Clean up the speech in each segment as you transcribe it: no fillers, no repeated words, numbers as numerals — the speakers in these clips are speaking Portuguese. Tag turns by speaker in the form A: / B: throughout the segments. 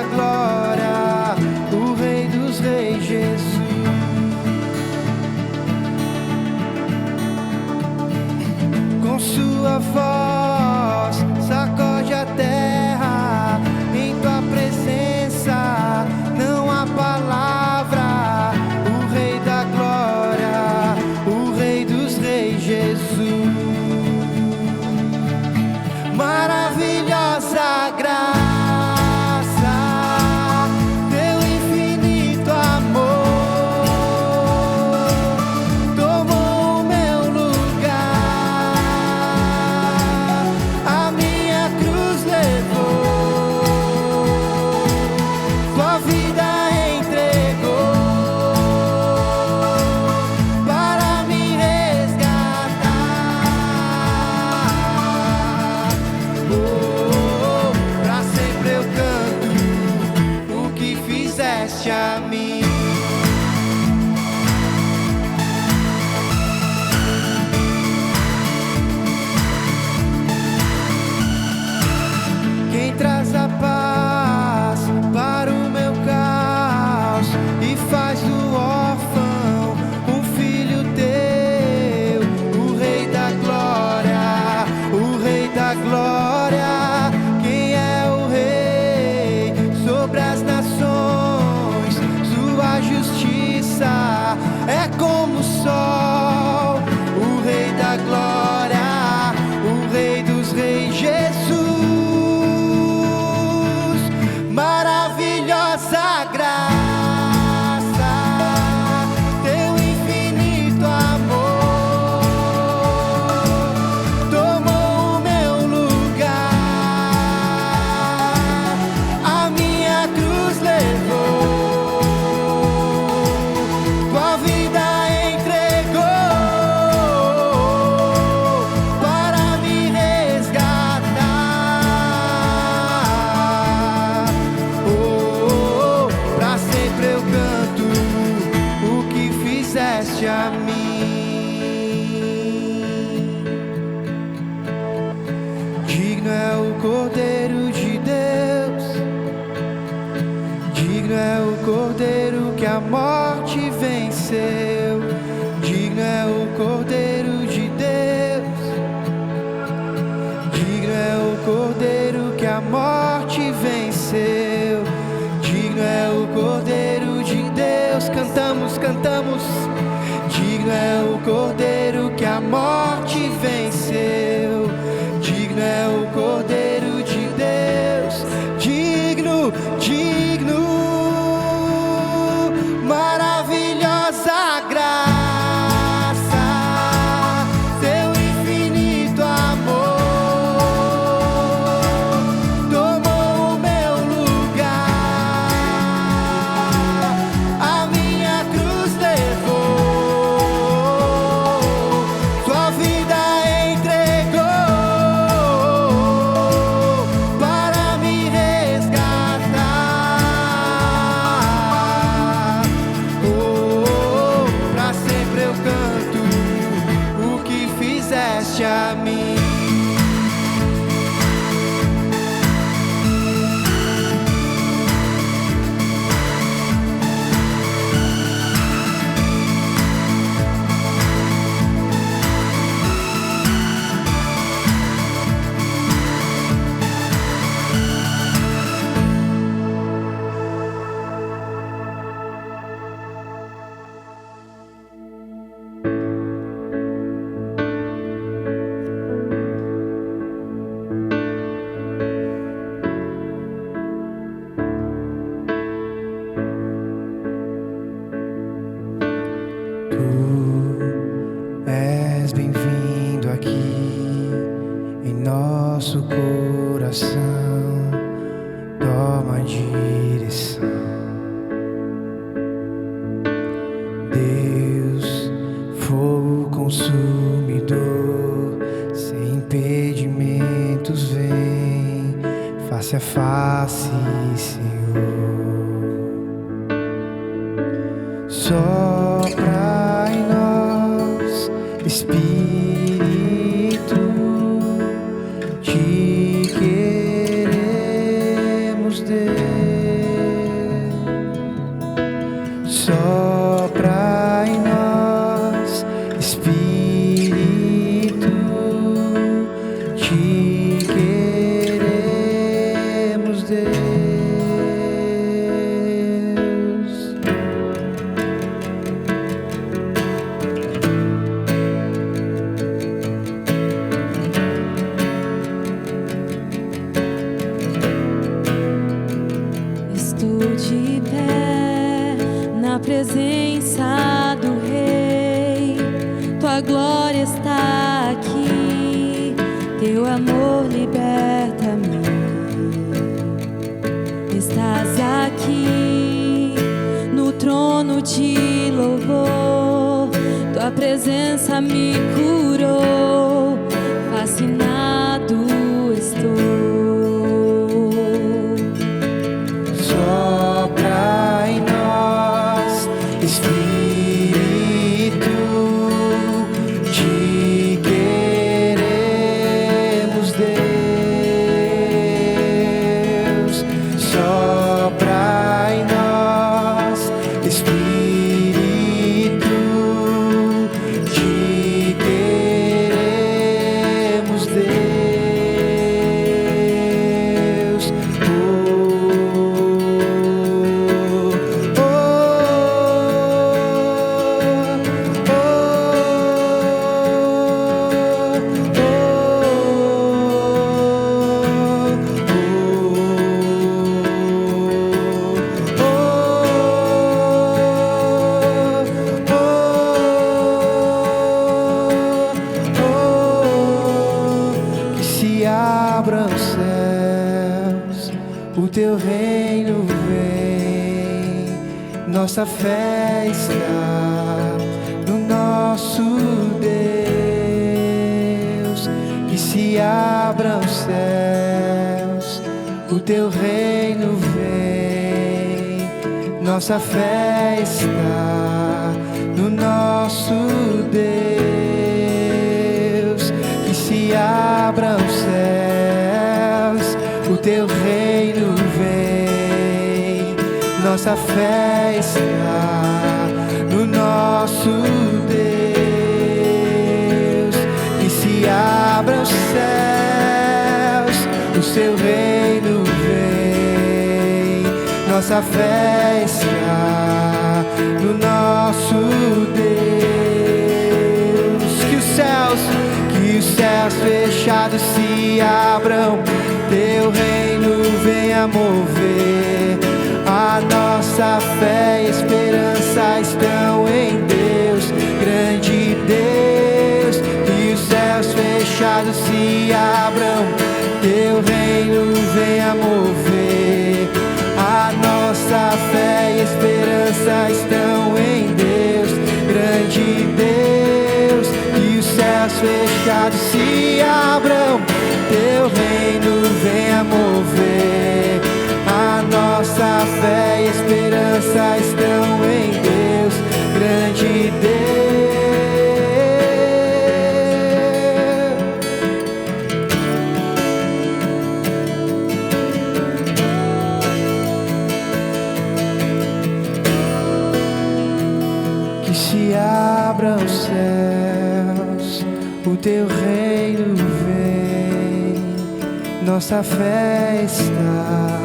A: da glória, o Rei dos Reis, Jesus. Com sua voz sacode a terra, em tua presença não há palavra. O Rei da glória, o Rei dos Reis, Jesus. Maravilhosa graça, teu infinito amor tomou o meu lugar, a minha cruz levou, tua vida entregou para me resgatar. Pra sempre eu canto o que fizeste a mim. Quem traz a paz para o meu caos e faz do órfão um filho teu, o Rei da glória, o Rei da glória. Quem é o Rei sobre as nações? Sua justiça é como o sol, o Rei da glória, o Rei dos Reis, Jesus. Maravilhosa graça, teu infinito amor tomou o meu lugar, a minha cruz levou, tua vida entregou para me resgatar. Pra sempre eu canto o que fizeste a mim. Digno é o Cordeiro de Deus, digno é o Cordeiro que a morte venceu. Digno é o Cordeiro de Deus, digno é o Cordeiro que a morte venceu. Digno é o Cordeiro de Deus, cantamos, cantamos. Digno é o Cordeiro que a morte venceu. Digno é o Cordeiro de Deus, digno, digno. Maravilhosa graça, teu infinito amor tomou o meu lugar, a minha cruz levou, tua vida entregou para me resgatar. Pra sempre eu canto o que fizeste a mim. Tu és bem-vindo aqui em nosso coração. Toma a direção, Deus, fogo consumidor, sem impedimentos vem face a face, Senhor. Sopra em nós, Espírito, te queremos, Deus.
B: presença do Rei, tua glória está aqui, teu amor liberta-me. Estás aqui no trono de louvor, tua presença me curou, fascinado estou.
A: Sopra em nós, Espírito, te queremos, Deus. Sopra em nós, Espírito, te queremos, Deus. Que se abram os céus, o teu reino vem, nossa fé está no nosso Deus. Que se abram os céus, o teu reino vem, nossa fé está no nosso Deus. Que se abram os céus, o teu reino vem, nossa fé está no nosso Deus. Que se abram os céus, o seu reino vem, nossa fé está no nosso Deus. Que os céus fechados se abram, teu reino venha mover. A nossa fé e esperança estão em Deus, grande Deus. Que os céus fechados se abram, teu reino venha mover. A nossa fé e esperança estão em Deus, grande Deus. Que os céus fechados se abram, teu reino venha mover. A nossa fé e esperança estão em Deus, grande Deus. Que se abram os céus, o teu reino vem, nossa fé está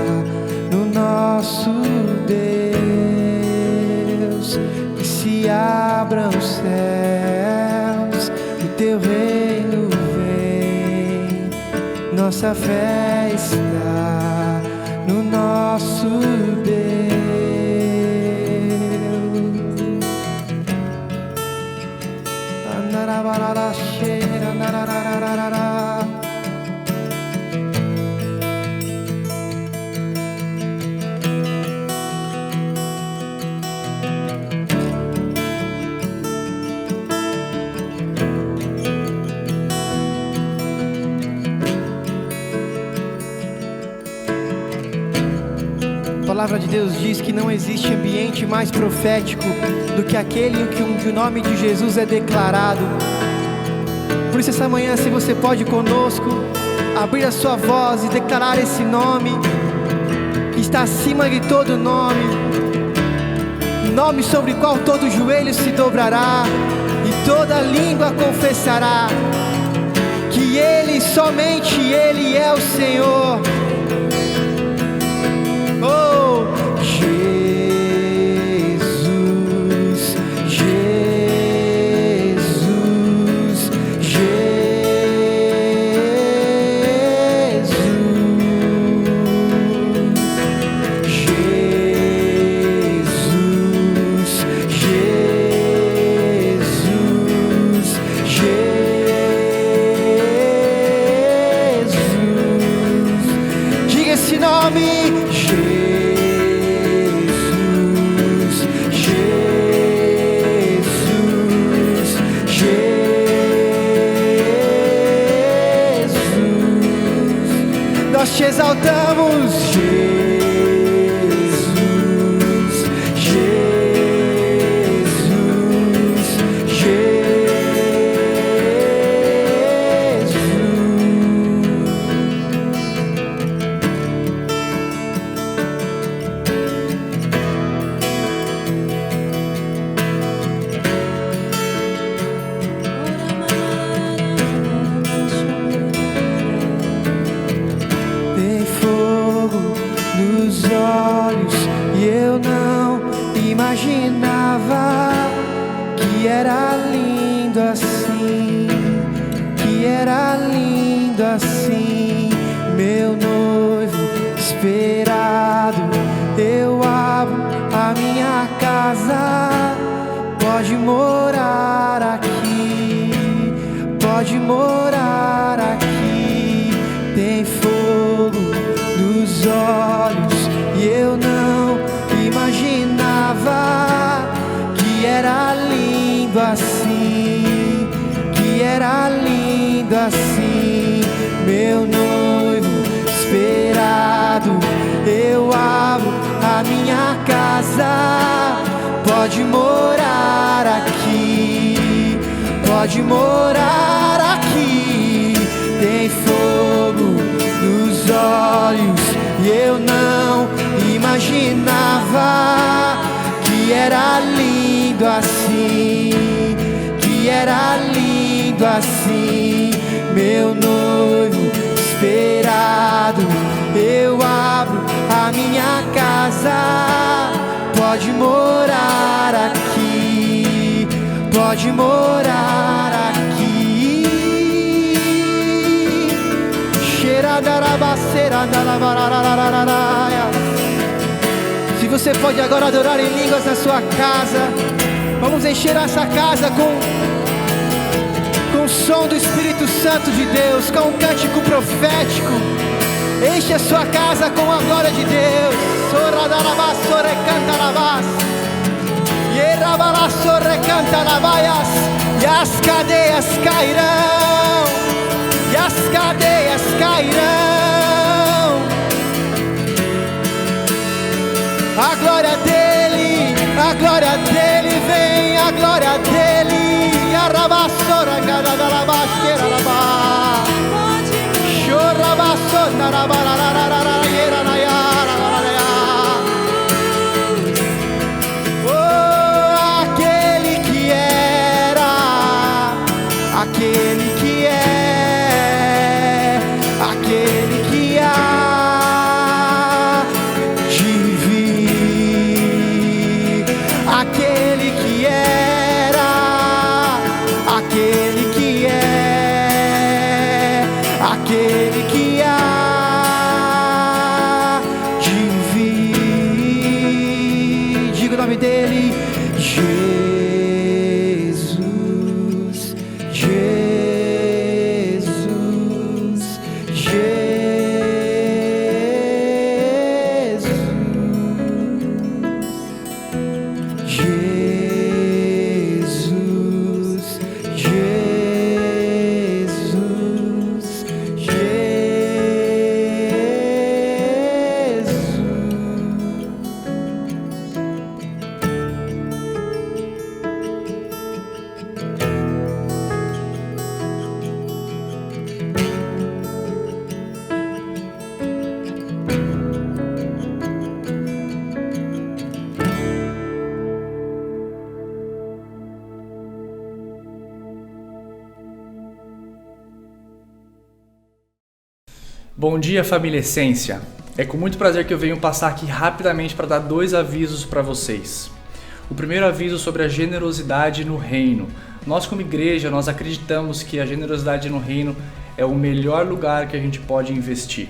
A: no nosso Deus. Que se abram os céus, o teu reino vem, nossa fé está no nosso Deus. A palavra de Deus diz que não existe ambiente mais profético do que aquele em que o nome de Jesus é declarado. Por isso essa manhã, se você pode conosco abrir a sua voz e declarar esse nome que está acima de todo nome, nome sobre o qual todo joelho se dobrará e toda língua confessará que Ele, somente Ele é o Senhor. Oh, Jesus, Jesus, Jesus, Jesus, nome. Jesus, Jesus, Jesus. Nós te exaltamos, Jesus, Jesus, Jesus. Tem fogo nos olhos e eu não imaginava que era lindo assim, que era lindo assim. Meu noivo esperado, eu abro a minha casa, pode morar aqui, pode morar aqui. Tem fogo nos olhos e eu não imaginava que era lindo assim, que era lindo assim. Meu noivo esperado, eu abro a minha casa, pode morar aqui, pode morar aqui. Tem fogo nos olhos e eu não imaginava que era lindo assim, que era lindo assim. Meu noivo esperado, eu abro a minha casa, pode morar aqui, pode morar aqui. Se você pode agora adorar em línguas na sua casa, vamos encher essa casa com o som do Espírito Santo de Deus, com um cântico profético. Enche a sua casa com a glória de Deus. E as cadeias cairão, e as cadeias cairão. A glória dele vem, a glória dele. E a rabassora cada da labasteira labá. Chorabassona rabararararara na yara. Oh, aquele que era, aquele que é, aquele que há de vir, aquele que era, aquele que é, aquele que há de vir. Diga o nome dele: Jesus, Jesus, Jesus, Jesus, Jesus,
C: Bom dia, família Essência. É com muito prazer que eu venho passar aqui rapidamente para dar 2 avisos para vocês. O primeiro aviso sobre a generosidade no reino. Nós como igreja, nós acreditamos que a generosidade no reino é o melhor lugar que a gente pode investir.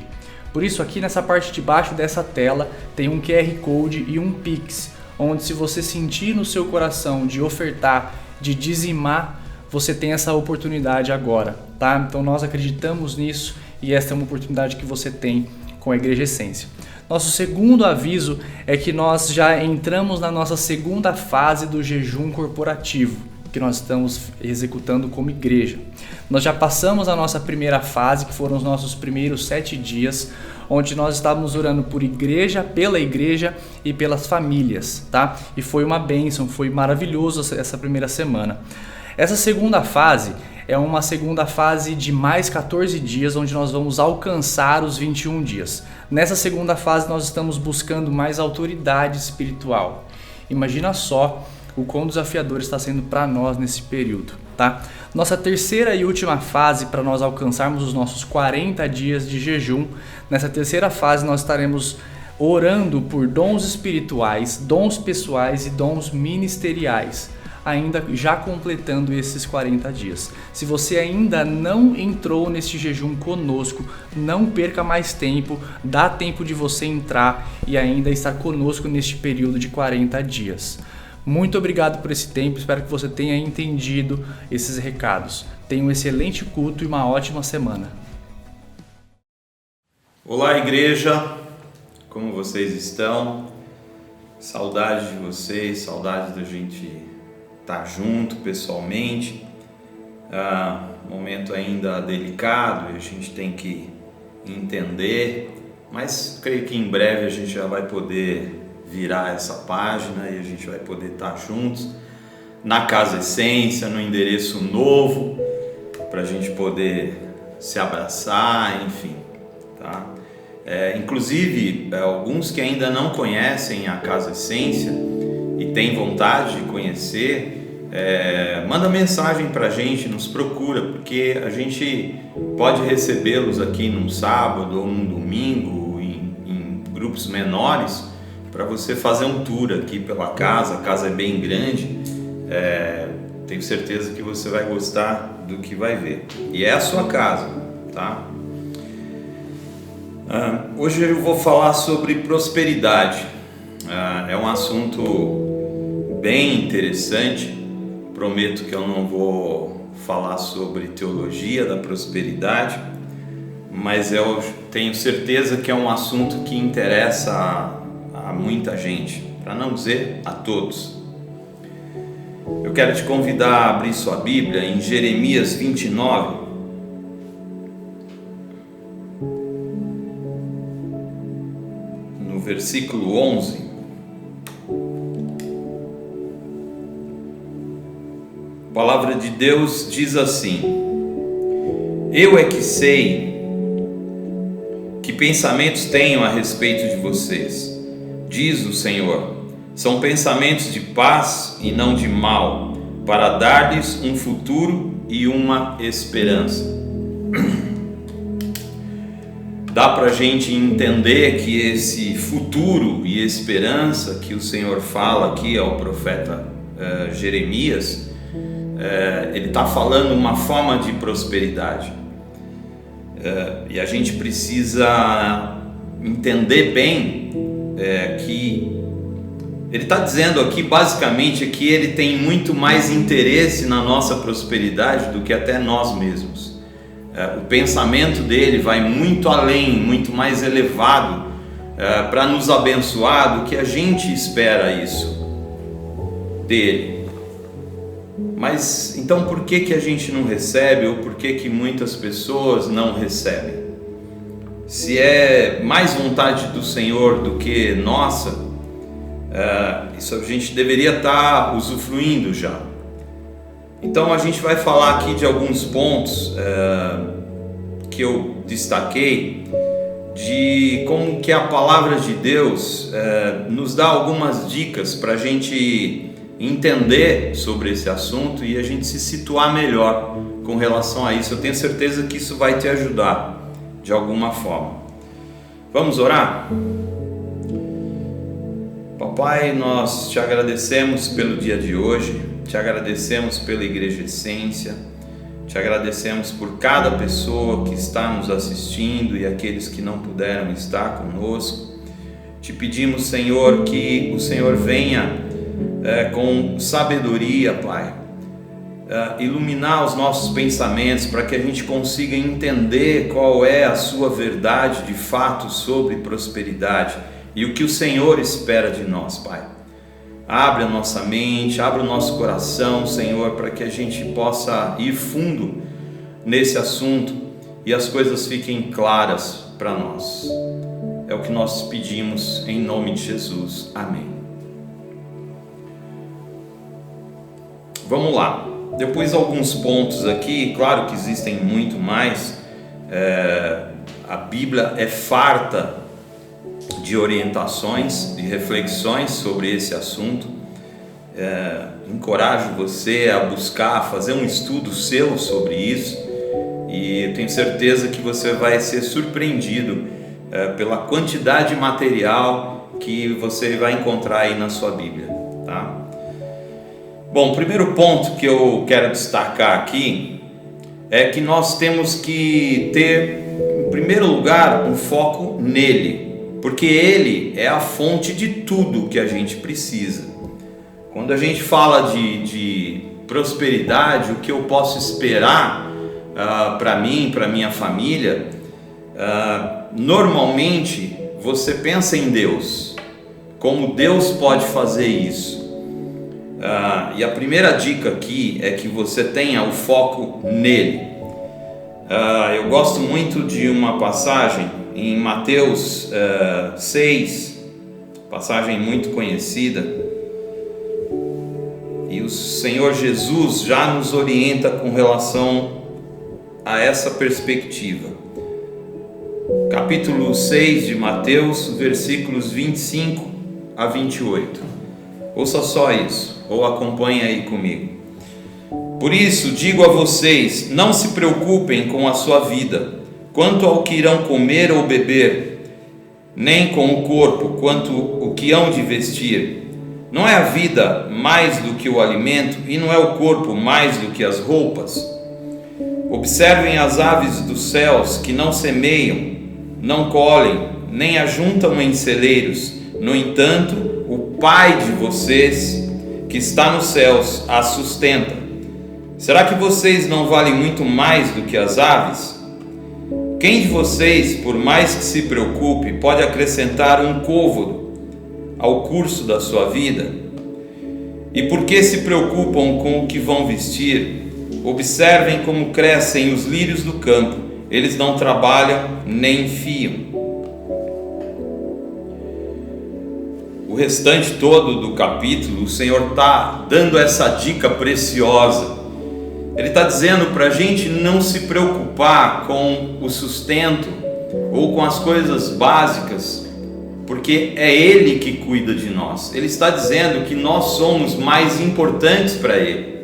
C: Por isso aqui nessa parte de baixo dessa tela tem um QR Code e um Pix, onde se você sentir no seu coração de ofertar, de dizimar, você tem essa oportunidade agora, tá? Então nós acreditamos nisso e esta é uma oportunidade que você tem com a Igreja Essência. Nosso segundo aviso é que nós já entramos na nossa segunda fase do jejum corporativo, que nós estamos executando como igreja. Nós já passamos a nossa primeira fase, que foram os nossos primeiros 7 dias, onde nós estávamos orando por igreja, pela igreja e pelas famílias, tá? E foi uma bênção, foi maravilhoso essa primeira semana. Essa segunda fase é uma segunda fase de mais 14 dias, onde nós vamos alcançar os 21 dias. Nessa segunda fase nós estamos buscando mais autoridade espiritual. Imagina só o quão desafiador está sendo para nós nesse período, tá? Nossa terceira e última fase para nós alcançarmos os nossos 40 dias de jejum. Nessa terceira fase nós estaremos orando por dons espirituais, dons pessoais e dons ministeriais, ainda já completando esses 40 dias. Se você ainda não entrou neste jejum conosco, não perca mais tempo, dá tempo de você entrar e ainda estar conosco neste período de 40 dias. Muito obrigado por esse tempo, espero que você tenha entendido esses recados. Tenha um excelente culto e uma ótima semana.
D: Olá, igreja, como vocês estão? Saudade de vocês, saudade da gente estar junto pessoalmente. Momento ainda delicado e a gente tem que entender, mas creio que em breve a gente já vai poder virar essa página e a gente vai poder estar juntos na Casa Essência, no endereço novo, para a gente poder se abraçar, enfim, tá? Inclusive, alguns que ainda não conhecem a Casa Essência e têm vontade de conhecer, manda mensagem para a gente, nos procura, porque a gente pode recebê-los aqui num sábado ou num domingo, em grupos menores, para você fazer um tour aqui pela casa. A casa é bem grande, tenho certeza que você vai gostar do que vai ver, e é a sua casa, tá? Hoje eu vou falar sobre prosperidade. É um assunto bem interessante. Prometo que eu não vou falar sobre teologia da prosperidade, mas eu tenho certeza que é um assunto que interessa a muita gente, para não dizer a todos. Eu quero te convidar a abrir sua Bíblia em Jeremias 29. No versículo 11. A palavra de Deus diz assim: Eu é que sei que pensamentos tenho a respeito de vocês, diz o Senhor, são pensamentos de paz e não de mal, para dar-lhes um futuro e uma esperança. Dá para a gente entender que esse futuro e esperança que o Senhor fala aqui ao profeta Jeremias, ele está falando uma forma de prosperidade, e a gente precisa entender bem que ele está dizendo aqui basicamente que ele tem muito mais interesse na nossa prosperidade do que até nós mesmos. O pensamento dele vai muito além, muito mais elevado, para nos abençoar do que a gente espera isso dele. Mas então por que a gente não recebe, ou por que muitas pessoas não recebem? Se é mais vontade do Senhor do que nossa, isso a gente deveria estar usufruindo já. Então a gente vai falar aqui de alguns pontos que eu destaquei, de como que a palavra de Deus nos dá algumas dicas para a gente entender sobre esse assunto e a gente se situar melhor com relação a isso. Eu tenho certeza que isso vai te ajudar de alguma forma. Vamos orar? Papai, nós te agradecemos pelo dia de hoje, te agradecemos pela Igreja Essência, te agradecemos por cada pessoa que está nos assistindo e aqueles que não puderam estar conosco. Te pedimos, Senhor, que o Senhor venha com sabedoria, Pai, iluminar os nossos pensamentos para que a gente consiga entender qual é a sua verdade de fato sobre prosperidade e o que o Senhor espera de nós, Pai. Abre a nossa mente, abre o nosso coração, Senhor, para que a gente possa ir fundo nesse assunto e as coisas fiquem claras para nós. É o que nós pedimos em nome de Jesus. Amém. Vamos lá. Depois alguns pontos aqui, claro que existem muito mais. A Bíblia é farta de orientações, de reflexões sobre esse assunto. Encorajo você a buscar, a fazer um estudo seu sobre isso, e eu tenho certeza que você vai ser surpreendido pela quantidade de material que você vai encontrar aí na sua Bíblia, tá? Bom, o primeiro ponto que eu quero destacar aqui é que nós temos que ter, em primeiro lugar, um foco nele, porque ele é a fonte de tudo que a gente precisa. Quando a gente fala de prosperidade, o que eu posso esperar para mim, para minha família, normalmente você pensa em Deus, como Deus pode fazer isso. E a primeira dica aqui é que você tenha o foco nele. Eu gosto muito de uma passagem em Mateus 6, passagem muito conhecida, e o Senhor Jesus já nos orienta com relação a essa perspectiva. Capítulo 6 de Mateus, versículos 25 a 28. Ouça só isso, ou acompanhe aí comigo. Por isso digo a vocês, não se preocupem com a sua vida, quanto ao que irão comer ou beber, nem com o corpo, quanto o que hão de vestir. Não é a vida mais do que o alimento, e não é o corpo mais do que as roupas? Observem as aves dos céus, que não semeiam, não colhem, nem ajuntam em celeiros. No entanto, o Pai de vocês, que está nos céus, as sustenta. Será que vocês não valem muito mais do que as aves? Quem de vocês, por mais que se preocupe, pode acrescentar um côvado ao curso da sua vida? E por que se preocupam com o que vão vestir? Observem como crescem os lírios do campo, eles não trabalham nem fiam. O restante todo do capítulo, o Senhor está dando essa dica preciosa. Ele está dizendo para a gente não se preocupar com o sustento ou com as coisas básicas, porque é Ele que cuida de nós. Ele está dizendo que nós somos mais importantes para Ele.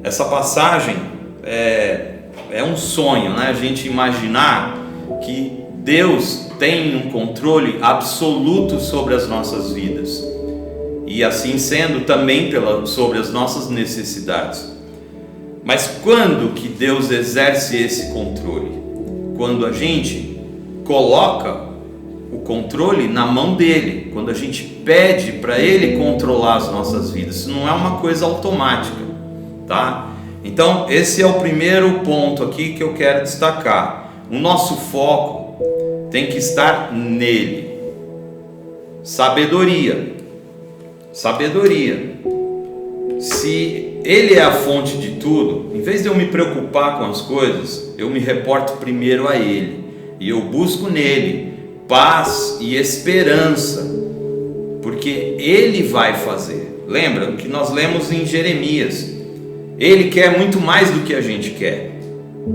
D: Essa passagem é um sonho, né? A gente imaginar que Deus tem um controle absoluto sobre as nossas vidas, e assim sendo também sobre as nossas necessidades. Mas quando que Deus exerce esse controle? Quando a gente coloca o controle na mão dele, quando a gente pede para ele controlar as nossas vidas. Isso não é uma coisa automática, tá? Então esse é o primeiro ponto aqui que eu quero destacar. O nosso foco tem que estar nele. Sabedoria. Se ele é a fonte de tudo, em vez de eu me preocupar com as coisas, eu me reporto primeiro a ele, e eu busco nele paz e esperança, porque ele vai fazer. Lembra o que nós lemos em Jeremias? Ele quer muito mais do que a gente quer.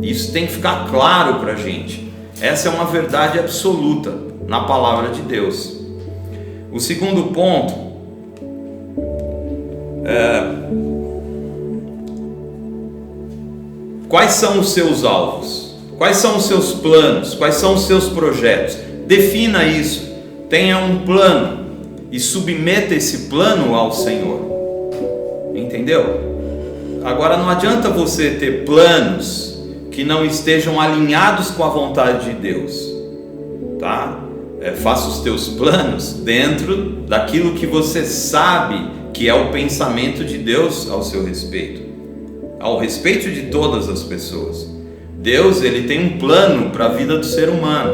D: Isso tem que ficar claro para a gente. Essa é uma verdade absoluta na palavra de Deus. O segundo ponto quais são os seus alvos? Quais são os seus planos? Quais são os seus projetos? Defina isso. Tenha um plano e submeta esse plano ao Senhor. Entendeu? Agora não adianta você ter planos que não estejam alinhados com a vontade de Deus, tá? Faça os teus planos dentro daquilo que você sabe que é o pensamento de Deus ao seu respeito. ao respeito de todas as pessoas. Deus, ele tem um plano para a vida do ser humano.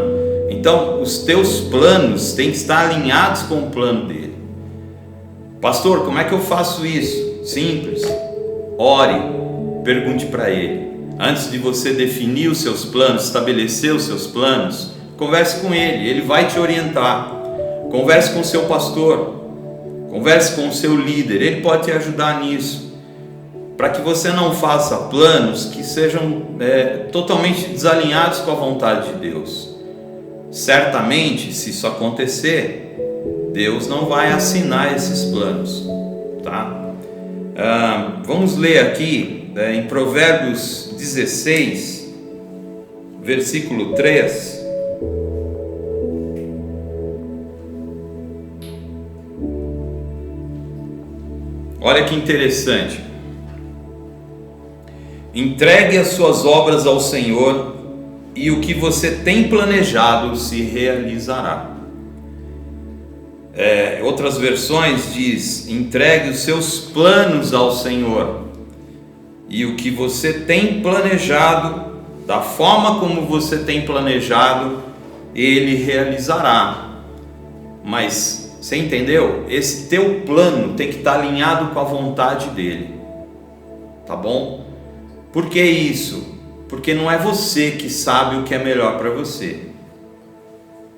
D: Então, os teus planos têm que estar alinhados com o plano dele. Pastor, como é que eu faço isso? Simples. Ore, pergunte para ele. Antes de você definir os seus planos, estabelecer os seus planos, converse com ele vai te orientar. Converse com o seu pastor, converse com o seu líder, ele pode te ajudar nisso, para que você não faça planos que sejam totalmente desalinhados com a vontade de Deus. Certamente, se isso acontecer, Deus não vai assinar esses planos, tá? Vamos ler aqui em Provérbios 16, versículo 3. Olha que interessante. Entregue as suas obras ao Senhor e o que você tem planejado se realizará. Outras versões diz: entregue os seus planos ao Senhor e o que você tem planejado, da forma como você tem planejado, Ele realizará. Mas você entendeu? Esse teu plano tem que estar alinhado com a vontade dele, tá bom? Por que isso? Porque não é você que sabe o que é melhor para você.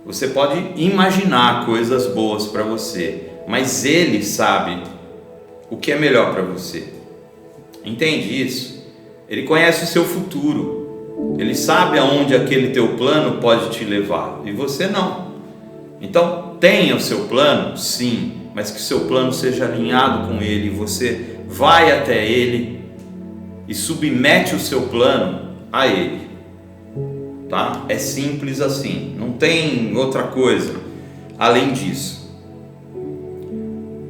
D: Você pode imaginar coisas boas para você, mas ele sabe o que é melhor para você. Entende isso? Ele conhece o seu futuro. Ele sabe aonde aquele teu plano pode te levar e você não. Então, tenha o seu plano, sim, mas que o seu plano seja alinhado com ele. Você vai até ele e submete o seu plano a ele, tá? É simples assim, não tem outra coisa além disso.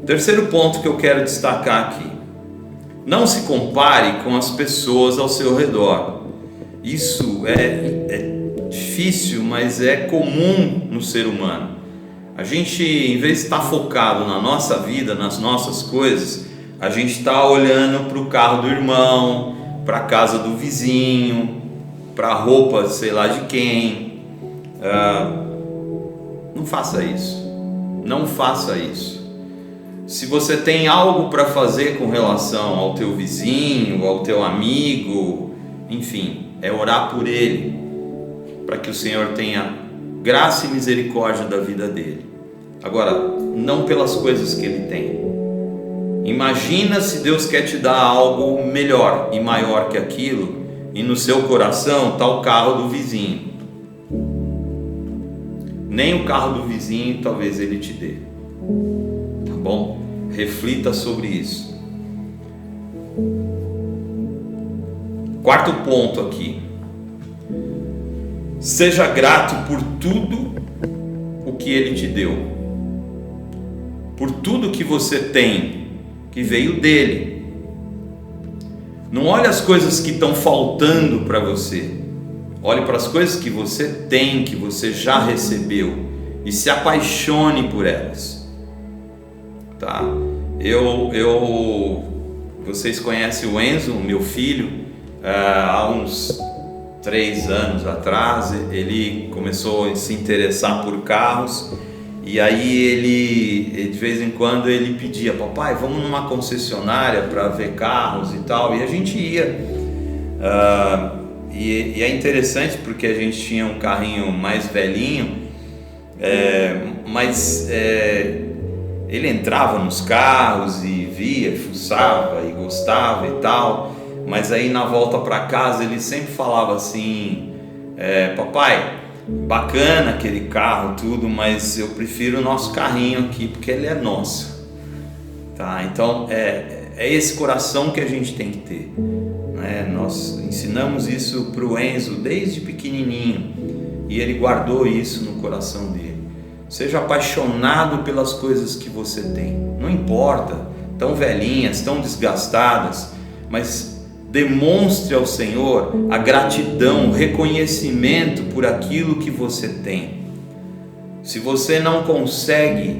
D: Terceiro ponto que eu quero destacar aqui: não se compare com as pessoas ao seu redor. Isso é difícil, mas é comum no ser humano. A gente, em vez de estar focado na nossa vida, nas nossas coisas, a gente está olhando para o carro do irmão, para a casa do vizinho, para a roupa sei lá de quem. Não faça isso. Não faça isso. Se você tem algo para fazer com relação ao teu vizinho, ao teu amigo, enfim, é orar por ele, para que o Senhor tenha graça e misericórdia da vida dele. Agora, não pelas coisas que ele tem. Imagina se Deus quer te dar algo melhor e maior que aquilo, e no seu coração está o carro do vizinho. Nem o carro do vizinho talvez ele te dê. Tá bom? Reflita sobre isso. Quarto ponto aqui: seja grato por tudo o que ele te deu, por tudo que você tem, que veio dele. Não olhe as coisas que estão faltando para você, olhe para as coisas que você tem, que você já recebeu, e se apaixone por elas, tá? Vocês conhecem o Enzo, meu filho. Há uns 3 anos atrás ele começou a se interessar por carros, e aí ele de vez em quando ele pedia: papai, vamos numa concessionária para ver carros e tal, e a gente ia. E é interessante porque a gente tinha um carrinho mais velhinho, mas ele entrava nos carros e via, fuçava e gostava e tal. Mas aí na volta para casa ele sempre falava assim: papai, bacana aquele carro, tudo, mas eu prefiro o nosso carrinho aqui porque ele é nosso, tá? Então é esse coração que a gente tem que ter, né? Nós ensinamos isso para o Enzo desde pequenininho e ele guardou isso no coração dele. Seja apaixonado pelas coisas que você tem, não importa, tão velhinhas, tão desgastadas, mas demonstre ao Senhor a gratidão, o reconhecimento por aquilo que você tem. Se você não consegue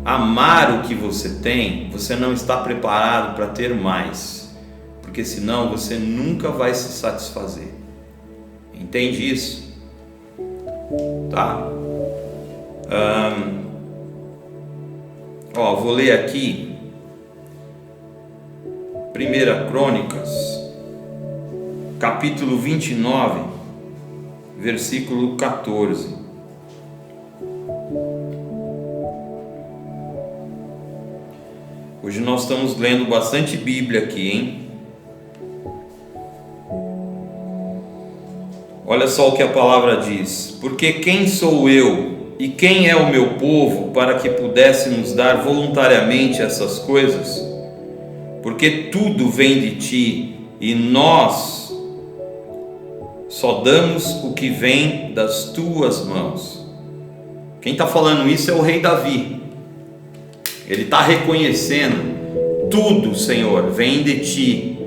D: amar o que você tem, você não está preparado para ter mais, porque senão você nunca vai se satisfazer. Entende isso? Tá? Vou ler aqui 1 Crônicas, capítulo 29, versículo 14. Hoje nós estamos lendo bastante Bíblia aqui, hein? Olha só o que a palavra diz: porque quem sou eu e quem é o meu povo para que pudéssemos dar voluntariamente essas coisas? Porque tudo vem de ti e nós só damos o que vem das tuas mãos. Quem está falando isso é o rei Davi. Ele está reconhecendo: tudo, Senhor, vem de ti.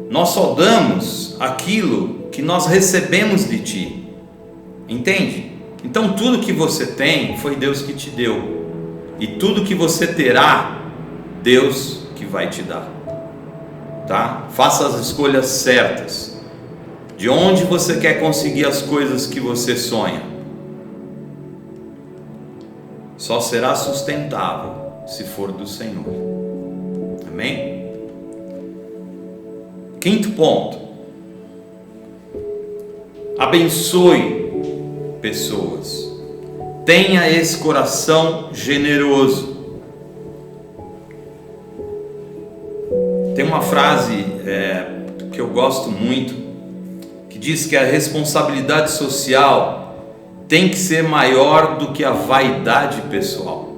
D: Nós só damos aquilo que nós recebemos de ti. Entende? Então tudo que você tem foi Deus que te deu, e tudo que você terá, Deus que vai te dar. Tá? Faça as escolhas certas. De onde você quer conseguir as coisas que você sonha? Só será sustentável se for do Senhor. Amém? Quinto ponto: abençoe pessoas. Tenha esse coração generoso. Tem uma frase que eu gosto muito, que diz que a responsabilidade social tem que ser maior do que a vaidade pessoal.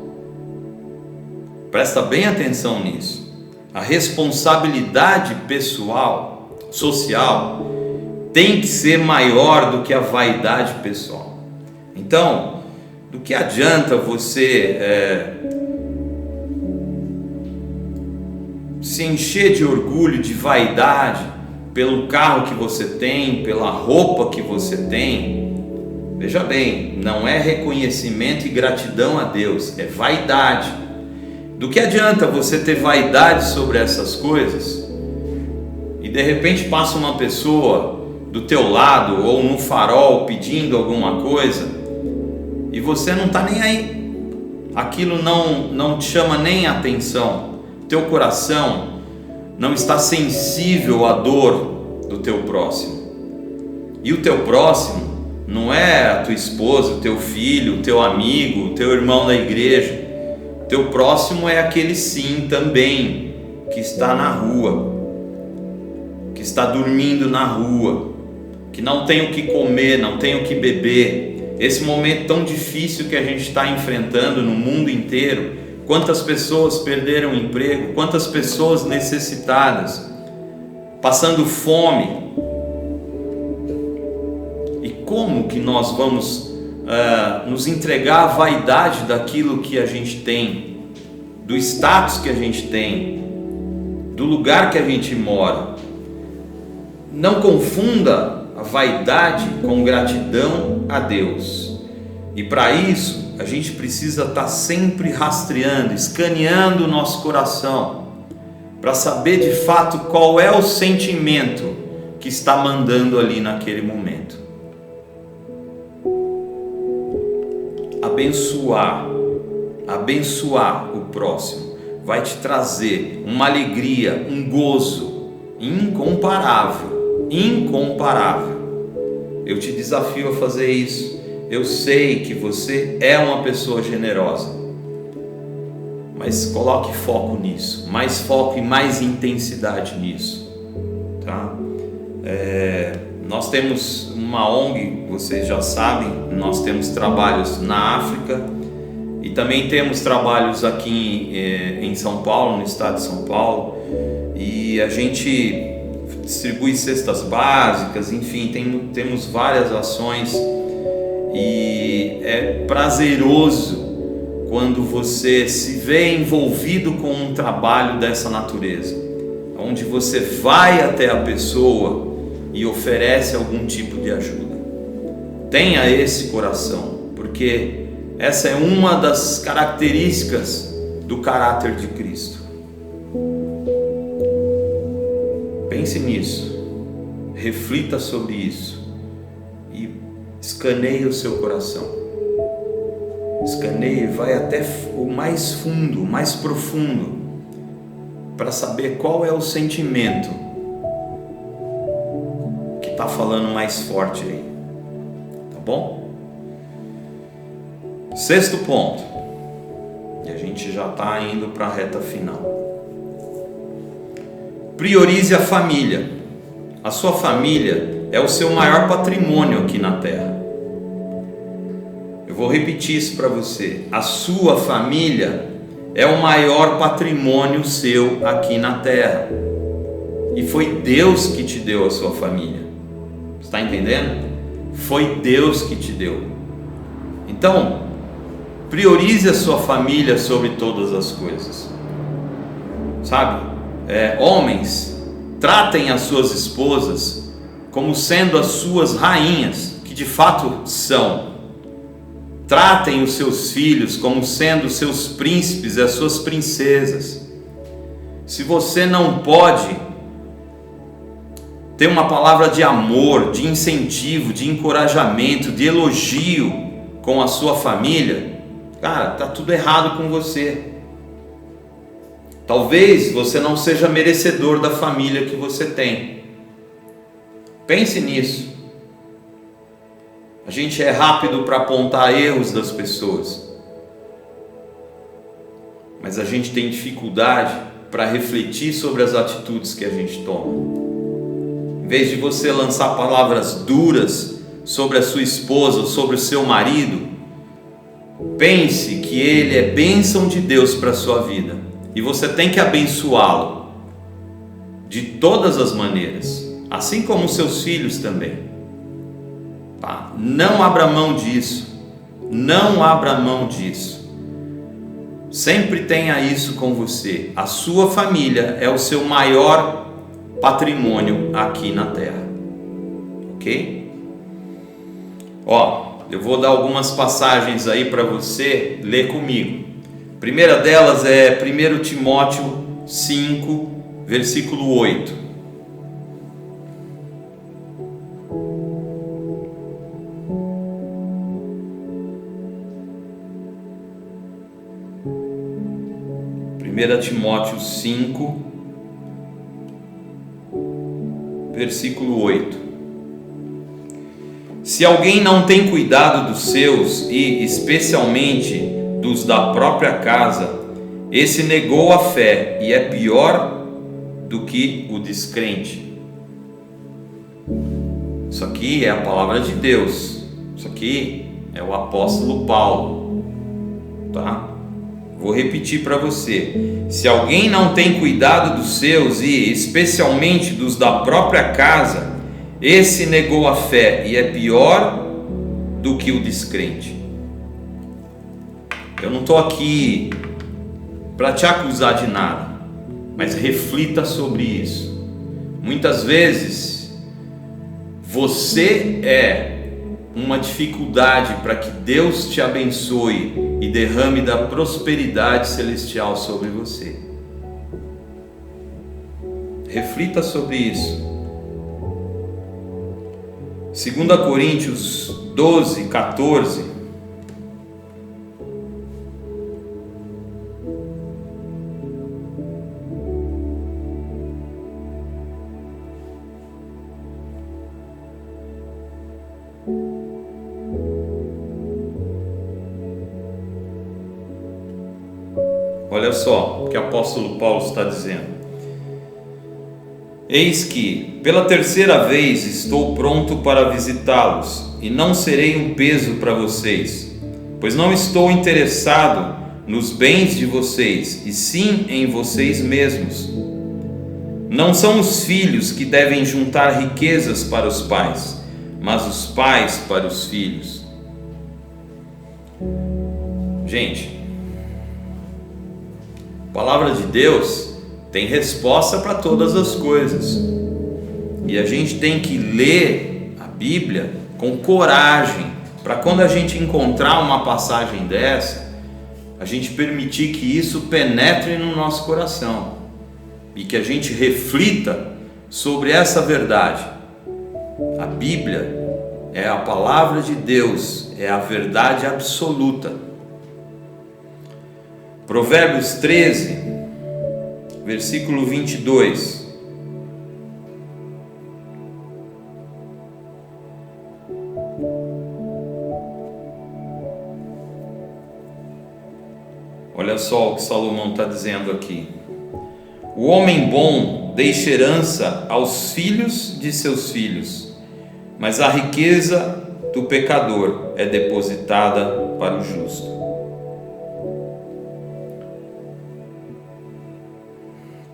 D: Presta bem atenção nisso. A responsabilidade pessoal, social, tem que ser maior do que a vaidade pessoal. Então, do que adianta você se encher de orgulho, de vaidade, pelo carro que você tem, pela roupa que você tem? Veja bem, não é reconhecimento e gratidão a Deus, é vaidade. Do que adianta você ter vaidade sobre essas coisas e de repente passa uma pessoa do teu lado ou no farol pedindo alguma coisa e você não está nem aí? Aquilo não te chama nem atenção. Teu coração não está sensível à dor do teu próximo. E o teu próximo não é a tua esposa, o teu filho, o teu amigo, o teu irmão da igreja. Teu próximo é aquele sim também que está na rua, que está dormindo na rua, que não tem o que comer, não tem o que beber. Esse momento tão difícil que a gente está enfrentando no mundo inteiro, quantas pessoas perderam o emprego, quantas pessoas necessitadas, passando fome. E como que nós vamos nos entregar à vaidade daquilo que a gente tem, do status que a gente tem, do lugar que a gente mora? Não confunda a vaidade com gratidão a Deus. E para isso a gente precisa estar sempre rastreando, escaneando o nosso coração, para saber de fato qual é o sentimento que está mandando ali naquele momento. Abençoar o próximo vai te trazer uma alegria, um gozo incomparável. Eu te desafio a fazer isso. Eu sei que você é uma pessoa generosa, mas coloque foco nisso, mais foco e mais intensidade nisso, tá? Nós temos uma ONG, vocês já sabem, nós temos trabalhos na África e também temos trabalhos aqui em São Paulo, no estado de São Paulo, e a gente distribui cestas básicas, enfim, temos várias ações, e é prazeroso quando você se vê envolvido com um trabalho dessa natureza, onde você vai até a pessoa e oferece algum tipo de ajuda. Tenha esse coração, porque essa é uma das características do caráter de Cristo. Pense nisso, reflita sobre isso e escaneie o seu coração. Escaneie, vai até o mais fundo, o mais profundo, para saber qual é o sentimento que está falando mais forte aí, tá bom? 6º ponto, e a gente já está indo para a reta final. Priorize a família. A sua família é o seu maior patrimônio aqui na terra. Eu vou repetir isso para você. A sua família é o maior patrimônio seu aqui na terra. E foi Deus que te deu a sua família. Está entendendo? Foi Deus que te deu. Então, priorize a sua família sobre todas as coisas. Sabe? Homens, tratem as suas esposas como sendo as suas rainhas, que de fato são. Tratem os seus filhos como sendo os seus príncipes e as suas princesas. Se você não pode ter uma palavra de amor, de incentivo, de encorajamento, de elogio com a sua família, cara, tá tudo errado com você. Talvez você não seja merecedor da família que você tem. Pense nisso. A gente é rápido para apontar erros das pessoas, mas a gente tem dificuldade para refletir sobre as atitudes que a gente toma. Em vez de você lançar palavras duras sobre a sua esposa ou sobre o seu marido, pense que ele é bênção de Deus para a sua vida. E você tem que abençoá-lo de todas as maneiras, assim como os seus filhos também. Tá? Não abra mão disso. Não abra mão disso. Sempre tenha isso com você. A sua família é o seu maior patrimônio aqui na terra. Ok? Eu vou dar algumas passagens aí para você ler comigo. A primeira delas é 1 Timóteo 5, versículo 8. Timóteo 5, versículo 8. Se alguém não tem cuidado dos seus, e especialmente dos da própria casa, esse negou a fé e é pior do que o descrente. Isso aqui é a palavra de Deus. Isso aqui é o apóstolo Paulo, tá? Vou repetir para você. Se alguém não tem cuidado dos seus, e especialmente dos da própria casa, esse negou a fé e é pior do que o descrente. Eu não estou aqui para te acusar de nada, mas reflita sobre isso. Muitas vezes você é uma dificuldade para que Deus te abençoe e derrame da prosperidade celestial sobre você. Reflita sobre isso. 2 Coríntios 12, 14. Olha só o que o apóstolo Paulo está dizendo. Eis que, pela terceira vez, estou pronto para visitá-los, e não serei um peso para vocês, pois não estou interessado nos bens de vocês, e sim em vocês mesmos. Não são os filhos que devem juntar riquezas para os pais, mas os pais para os filhos. Gente, a palavra de Deus tem resposta para todas as coisas, e a gente tem que ler a Bíblia com coragem, para quando a gente encontrar uma passagem dessa, a gente permitir que isso penetre no nosso coração, e que a gente reflita sobre essa verdade. A Bíblia é a palavra de Deus, é a verdade absoluta. Provérbios 13, versículo 22. Olha só o que Salomão está dizendo aqui. O homem bom deixa herança aos filhos de seus filhos, mas a riqueza do pecador é depositada para o justo.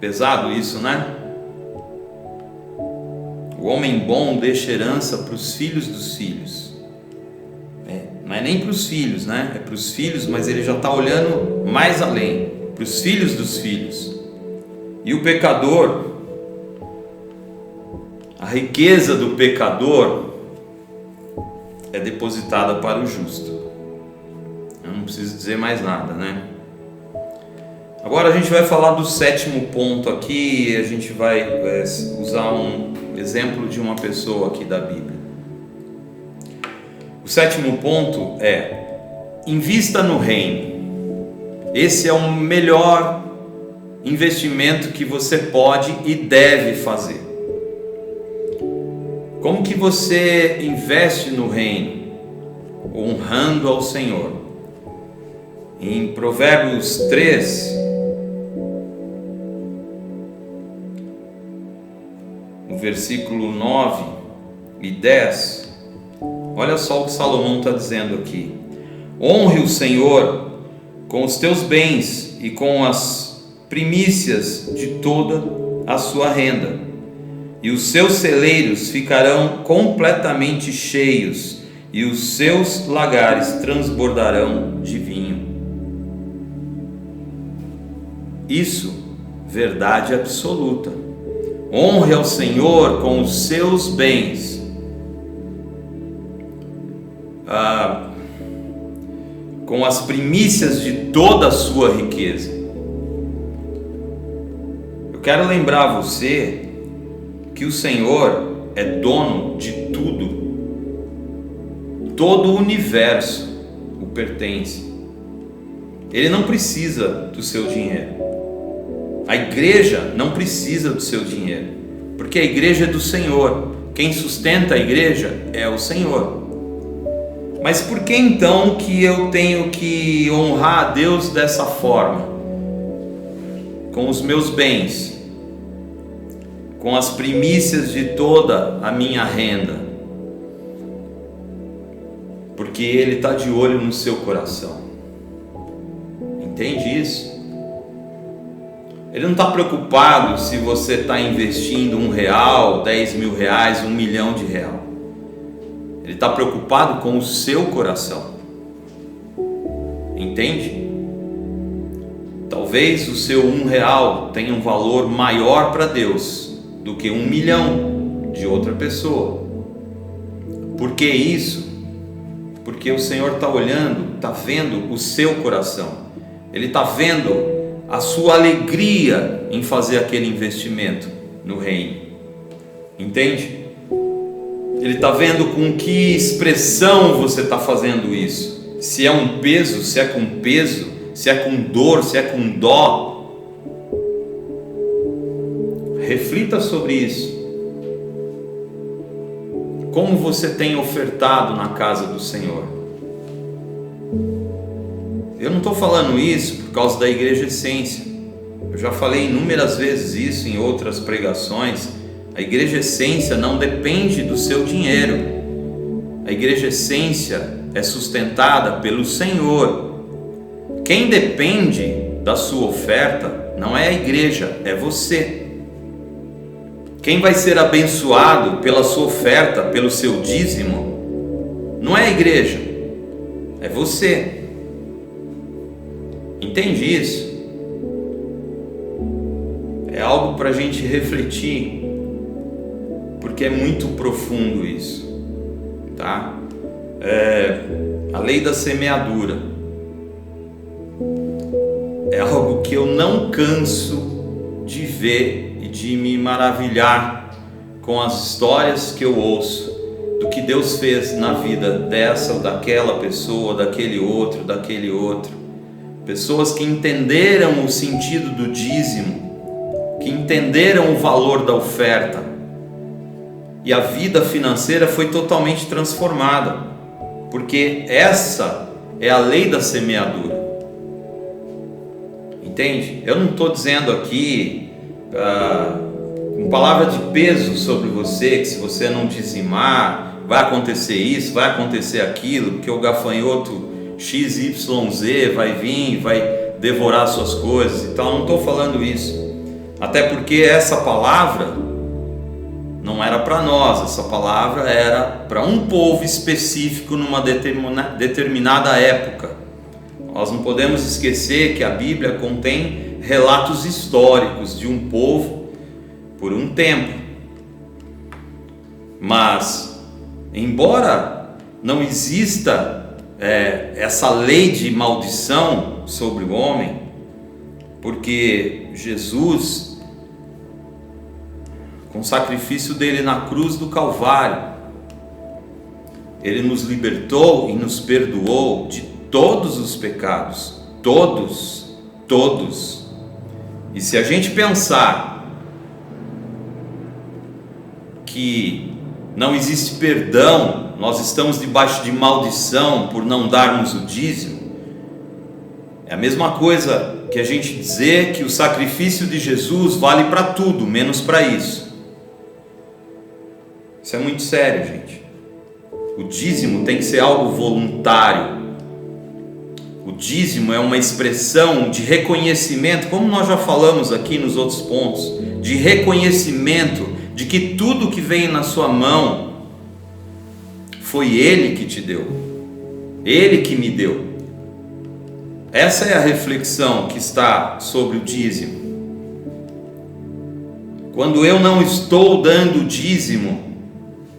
D: Pesado isso, né? O homem bom deixa herança para os filhos dos filhos. Não é nem para os filhos, né? É para os filhos, mas ele já está olhando mais além, para os filhos dos filhos. E o pecador, a riqueza do pecador é depositada para o justo. Eu não preciso dizer mais nada, né? Agora a gente vai falar do sétimo ponto aqui, e a gente vai usar um exemplo de uma pessoa aqui da Bíblia. O sétimo ponto é: invista no reino. Esse é o melhor investimento que você pode e deve fazer. Como que você investe no reino? Honrando ao Senhor. Em Provérbios 3, no versículo 9 e 10, olha só o que Salomão está dizendo aqui. Honre o Senhor com os teus bens e com as primícias de toda a sua renda, e os seus celeiros ficarão completamente cheios, e os seus lagares transbordarão de vinho. Isso, verdade absoluta. Honre ao Senhor com os seus bens, com as primícias de toda a sua riqueza. Eu quero lembrar você que o Senhor é dono de tudo. Todo o universo o pertence. Ele não precisa do seu dinheiro. A igreja não precisa do seu dinheiro, porque a igreja é do Senhor. Quem sustenta a igreja é o Senhor. Mas por que então que eu tenho que honrar a Deus dessa forma? Com os meus bens, com as primícias de toda a minha renda, porque Ele está de olho no seu coração. Entende isso? Ele não está preocupado se você está investindo R$1, 10 mil reais, R$1 milhão. Ele está preocupado com o seu coração. Entende? Talvez o seu R$1 tenha um valor maior para Deus do que 1 milhão de outra pessoa. Por que isso? Porque o Senhor está olhando, está vendo o seu coração. Ele está vendo a sua alegria em fazer aquele investimento no reino. Entende? Ele está vendo com que expressão você está fazendo isso. Se é um peso, se é com peso, se é com dor, se é com dó. Reflita sobre isso. Como você tem ofertado na casa do Senhor? Eu não estou falando isso por causa da Igreja Essência. Eu já falei inúmeras vezes isso em outras pregações. A Igreja Essência não depende do seu dinheiro. A Igreja Essência é sustentada pelo Senhor. Quem depende da sua oferta não é a igreja, é você. Quem vai ser abençoado pela sua oferta, pelo seu dízimo, não é a igreja, é você. Entende isso? É algo para a gente refletir, porque é muito profundo isso, tá? A lei da semeadura é algo que eu não canso de ver e de me maravilhar com as histórias que eu ouço do que Deus fez na vida dessa ou daquela pessoa, daquele outro. Pessoas que entenderam o sentido do dízimo, que entenderam o valor da oferta, e a vida financeira foi totalmente transformada, porque essa é a lei da semeadura. Entende? Eu não estou dizendo aqui com palavra de peso sobre você, que se você não dizimar vai acontecer isso, vai acontecer aquilo, porque o gafanhoto XYZ vai vir, vai devorar suas coisas e tal. Não estou falando isso, até porque essa palavra não era para nós, essa palavra era para um povo específico numa determinada época. Nós não podemos esquecer que a Bíblia contém relatos históricos de um povo por um tempo, mas embora não exista essa lei de maldição sobre o homem, porque Jesus, com o sacrifício dele na cruz do Calvário, ele nos libertou e nos perdoou de todos os pecados, todos. E se a gente pensar que não existe perdão, nós estamos debaixo de maldição por não darmos o dízimo, é a mesma coisa que a gente dizer que o sacrifício de Jesus vale para tudo, menos para isso. Isso é muito sério, gente. O dízimo tem que ser algo voluntário. O dízimo é uma expressão de reconhecimento, como nós já falamos aqui nos outros pontos, de reconhecimento de que tudo que vem na sua mão foi Ele que te deu, Ele que me deu. Essa é a reflexão que está sobre o dízimo. Quando eu não estou dando o dízimo,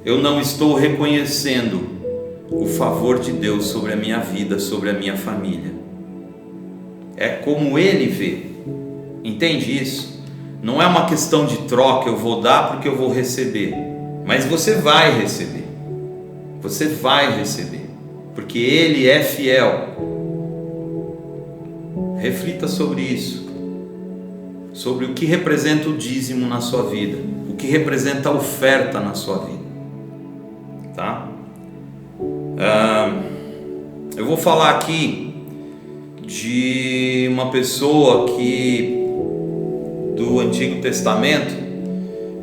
D: eu não estou reconhecendo o favor de Deus sobre a minha vida, sobre a minha família. É como Ele vê. Entende isso? Não é uma questão de troca, eu vou dar porque eu vou receber. Mas você vai receber. Você vai receber, porque Ele é fiel. Reflita sobre isso, sobre o que representa o dízimo na sua vida, o que representa a oferta na sua vida, tá? Eu vou falar aqui de uma pessoa do Antigo Testamento,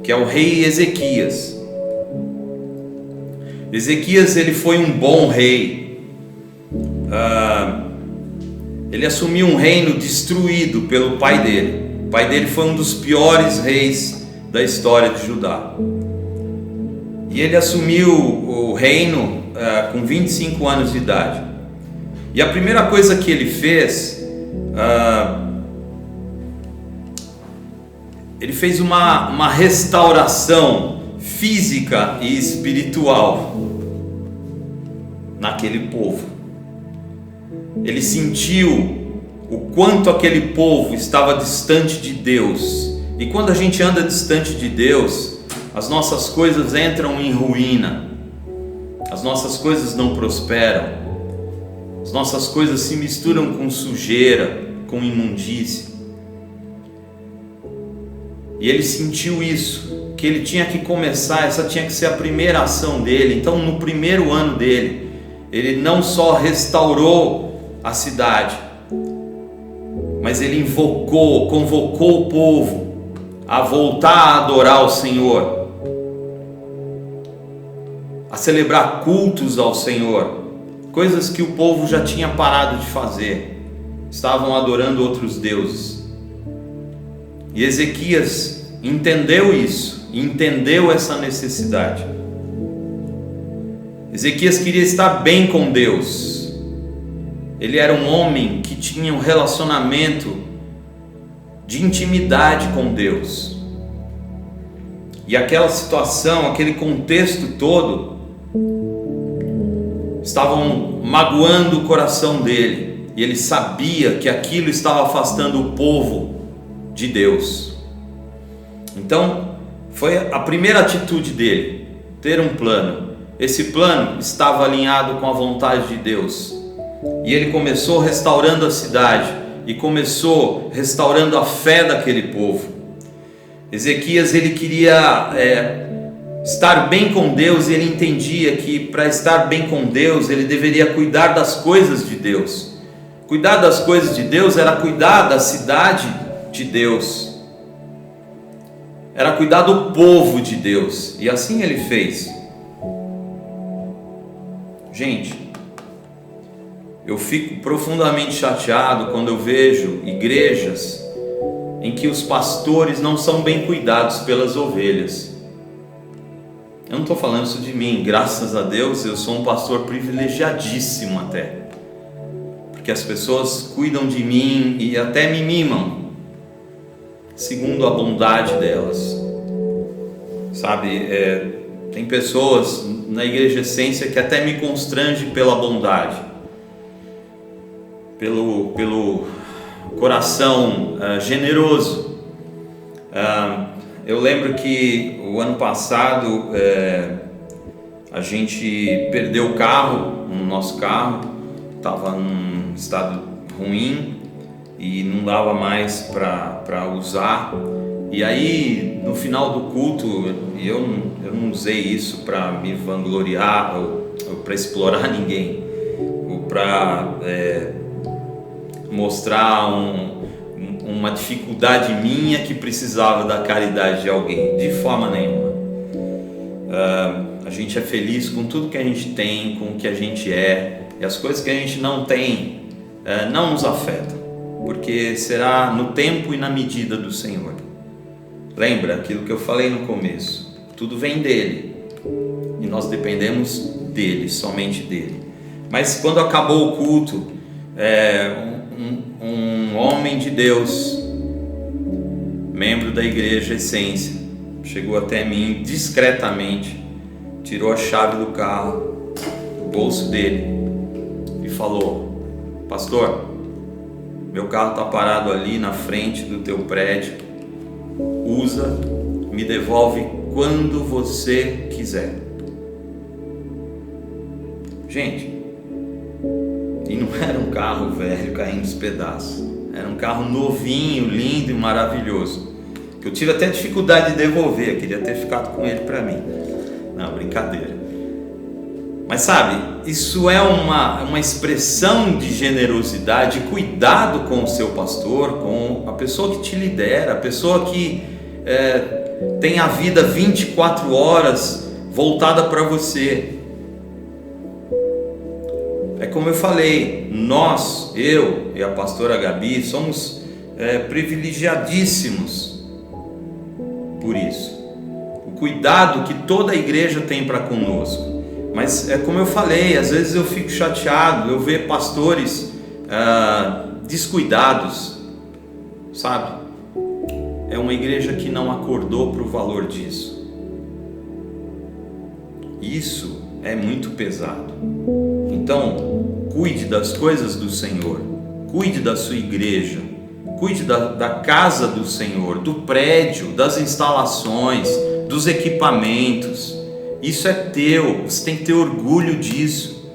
D: que é o rei Ezequias. Ezequias, ele foi um bom rei. Ele assumiu um reino destruído pelo pai dele. O pai dele foi um dos piores reis da história de Judá. E ele assumiu o reino com 25 anos de idade. E a primeira coisa que ele fez, ele fez uma restauração física e espiritual naquele povo. Ele sentiu o quanto aquele povo estava distante de Deus. E quando a gente anda distante de Deus, as nossas coisas entram em ruína, as nossas coisas não prosperam, as nossas coisas se misturam com sujeira, com imundície. E ele sentiu isso, que ele tinha que começar, essa tinha que ser a primeira ação dele. Então, no primeiro ano dele, ele não só restaurou a cidade, mas ele convocou o povo a voltar a adorar o Senhor, a celebrar cultos ao Senhor, coisas que o povo já tinha parado de fazer, estavam adorando outros deuses. E Ezequias entendeu isso, entendeu essa necessidade. Ezequias queria estar bem com Deus. Ele era um homem que tinha um relacionamento de intimidade com Deus. E aquela situação, aquele contexto todo, estavam magoando o coração dele. E ele sabia que aquilo estava afastando o povo de Deus. Então, Foi a primeira atitude dele, ter um plano. Esse plano estava alinhado com a vontade de Deus. E ele começou restaurando a cidade e começou restaurando a fé daquele povo. Ezequias, ele queria estar bem com Deus, e ele entendia que para estar bem com Deus ele deveria cuidar das coisas de Deus. Cuidar das coisas de Deus era cuidar da cidade de Deus, era cuidar do povo de Deus, e assim ele fez. Gente, eu fico profundamente chateado quando eu vejo igrejas em que os pastores não são bem cuidados pelas ovelhas. Eu não estou falando isso de mim, graças a Deus eu sou um pastor privilegiadíssimo até, porque as pessoas cuidam de mim e até me mimam, segundo a bondade delas, sabe? Tem pessoas na Igreja Essência que até me constrange pela bondade, pelo coração generoso. Eu lembro que o ano passado a gente perdeu o carro, o nosso carro estava num estado ruim e não dava mais para usar. E aí no final do culto, eu não usei isso para me vangloriar ou para explorar ninguém, ou para mostrar uma dificuldade minha que precisava da caridade de alguém, de forma nenhuma. A gente é feliz com tudo que a gente tem, com o que a gente é, e as coisas que a gente não tem não nos afetam, porque será no tempo e na medida do Senhor. Lembra aquilo que eu falei no começo, tudo vem dele e nós dependemos dele, somente dele. Mas quando acabou o culto, um homem de Deus, membro da Igreja Essência, chegou até mim discretamente, tirou a chave do carro do bolso dele e falou: pastor, meu carro está parado ali na frente do teu prédio, usa, me devolve quando você quiser. Gente, e não era um carro velho caindo aos pedaços, era um carro novinho, lindo e maravilhoso, que eu tive até dificuldade de devolver, eu queria ter ficado com ele para mim. Não, brincadeira. Mas sabe, isso é uma expressão de generosidade, cuidado com o seu pastor, com a pessoa que te lidera, a pessoa que tem a vida 24 horas voltada para você. É como eu falei, eu e a pastora Gabi somos privilegiadíssimos por isso. O cuidado que toda a igreja tem para conosco. Mas é como eu falei, às vezes eu fico chateado, eu vejo pastores descuidados, sabe? É uma igreja que não acordou para o valor disso. Isso é muito pesado. Então, cuide das coisas do Senhor, cuide da sua igreja, cuide da casa do Senhor, do prédio, das instalações, dos equipamentos. Isso é teu, você tem que ter orgulho disso.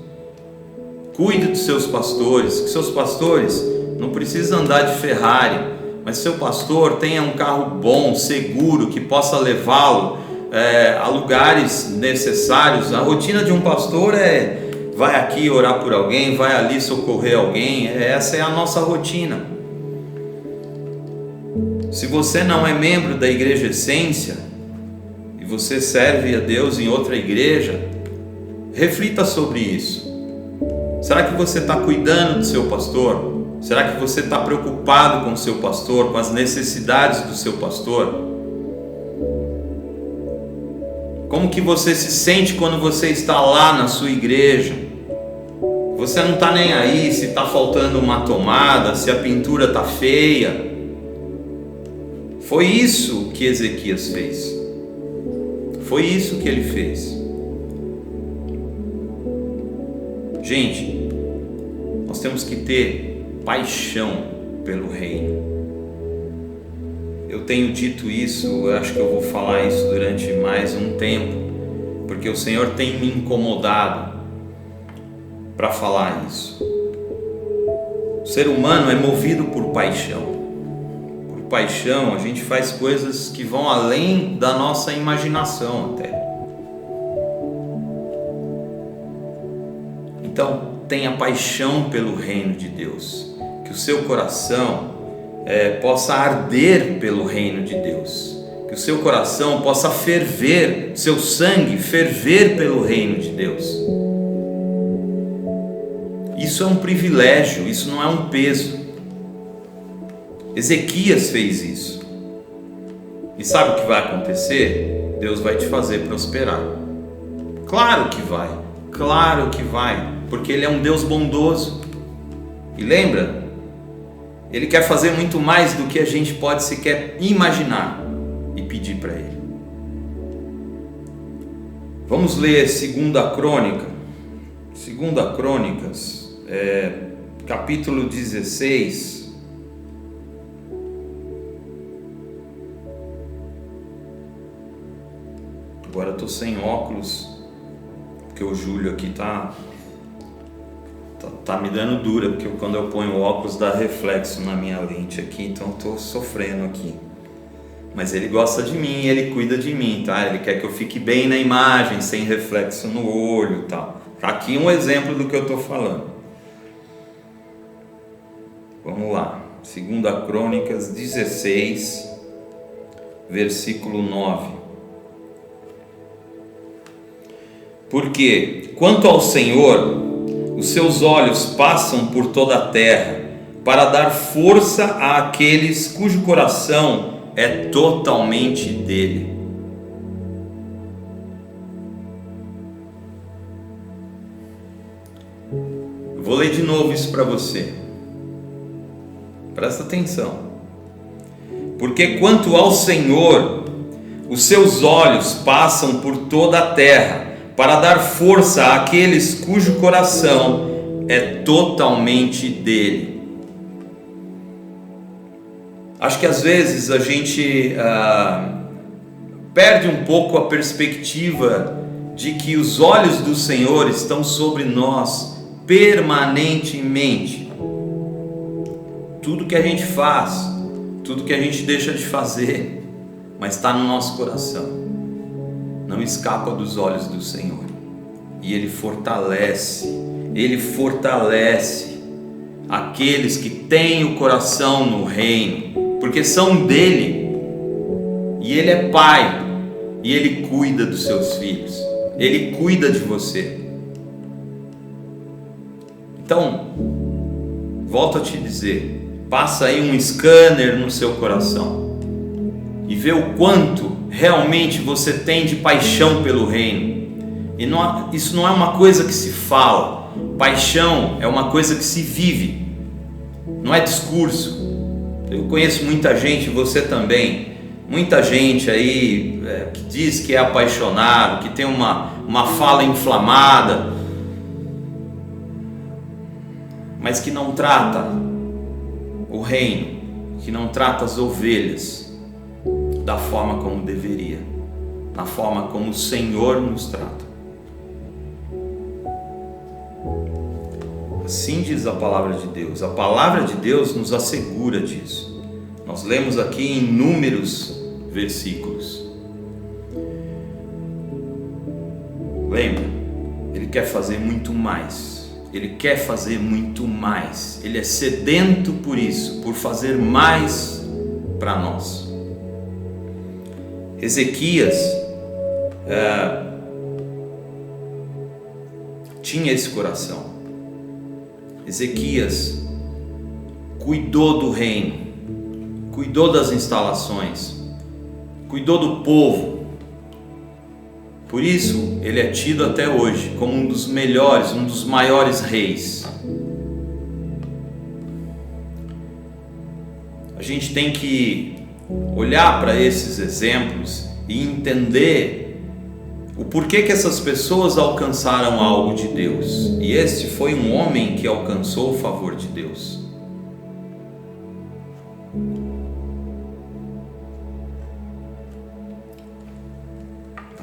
D: Cuide dos seus pastores, que seus pastores não precisam andar de Ferrari, mas seu pastor tenha um carro bom, seguro, que possa levá-lo a lugares necessários. A rotina de um pastor vai aqui orar por alguém, vai ali socorrer alguém, essa é a nossa rotina. Se você não é membro da Igreja Essência e você serve a Deus em outra igreja, reflita sobre isso. Será que você está cuidando do seu pastor? Será que você está preocupado com o seu pastor, com as necessidades do seu pastor? Como que você se sente quando você está lá na sua igreja? Você não está nem aí se está faltando uma tomada, se a pintura está feia. Foi isso que Ezequias fez. Foi isso que ele fez. Gente, nós temos que ter paixão pelo reino. eu tenho dito isso, eu acho que eu vou falar isso durante mais um tempo, porque o Senhor tem me incomodado para falar isso. O ser humano é movido por paixão. Por paixão, a gente faz coisas que vão além da nossa imaginação até. Então, tenha paixão pelo reino de Deus, que o seu coração possa arder pelo reino de Deus, que o seu coração possa ferver, seu sangue ferver pelo reino de Deus. Isso é um privilégio, isso não é um peso. Ezequias fez isso. E sabe o que vai acontecer? Deus vai te fazer prosperar. Claro que vai, porque Ele é um Deus bondoso. E lembra? Ele quer fazer muito mais do que a gente pode sequer imaginar e pedir para Ele. Vamos ler 2 Crônicas, capítulo 16. Agora eu estou sem óculos, porque o Júlio aqui tá me dando dura, porque quando eu ponho o óculos dá reflexo na minha lente aqui, então eu estou sofrendo aqui. Mas ele gosta de mim, ele cuida de mim, tá? Ele quer que eu fique bem na imagem, sem reflexo no olho e tal. Aqui um exemplo do que eu estou falando. Vamos lá, 2 Crônicas 16, versículo 9. Porque, quanto ao Senhor, os seus olhos passam por toda a terra, para dar força àqueles cujo coração é totalmente dele. Eu vou ler de novo isso para você. Presta atenção. Porque quanto ao Senhor, os seus olhos passam por toda a terra, para dar força àqueles cujo coração é totalmente dele. Acho que às vezes a gente perde um pouco a perspectiva de que os olhos do Senhor estão sobre nós permanentemente. Tudo que a gente faz, tudo que a gente deixa de fazer, mas está no nosso coração, não escapa dos olhos do Senhor. E Ele fortalece aqueles que têm o coração no reino, porque são dele, e Ele é Pai, e Ele cuida dos seus filhos, Ele cuida de você. Então, volto a te dizer, passa aí um scanner no seu coração e vê o quanto realmente você tem de paixão pelo reino. E isso não é uma coisa que se fala, paixão é uma coisa que se vive, não é discurso. Eu conheço muita gente, você também, muita gente aí que diz que é apaixonado, que tem uma fala inflamada, mas que não trata o reino, que não trata as ovelhas da forma como deveria, na forma como o Senhor nos trata. Assim diz a palavra de Deus. A palavra de Deus nos assegura disso. Nós lemos aqui em inúmeros versículos. Lembra? Ele quer fazer muito mais. Ele quer fazer muito mais. Ele é sedento por isso, por fazer mais para nós. Ezequias tinha esse coração. Ezequias cuidou do reino, cuidou das instalações, cuidou do povo. Por isso ele é tido até hoje como um dos melhores, um dos maiores reis. A gente tem que olhar para esses exemplos e entender o porquê que essas pessoas alcançaram algo de Deus. E este foi um homem que alcançou o favor de Deus.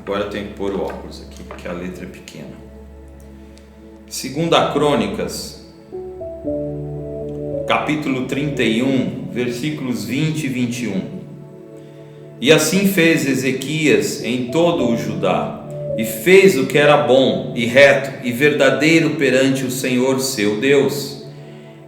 D: Agora eu tenho que pôr o óculos aqui, porque a letra é pequena. 2 Crônicas, capítulo 31, versículos 20 e 21. E assim fez Ezequias em todo o Judá, e fez o que era bom e reto e verdadeiro perante o Senhor seu Deus,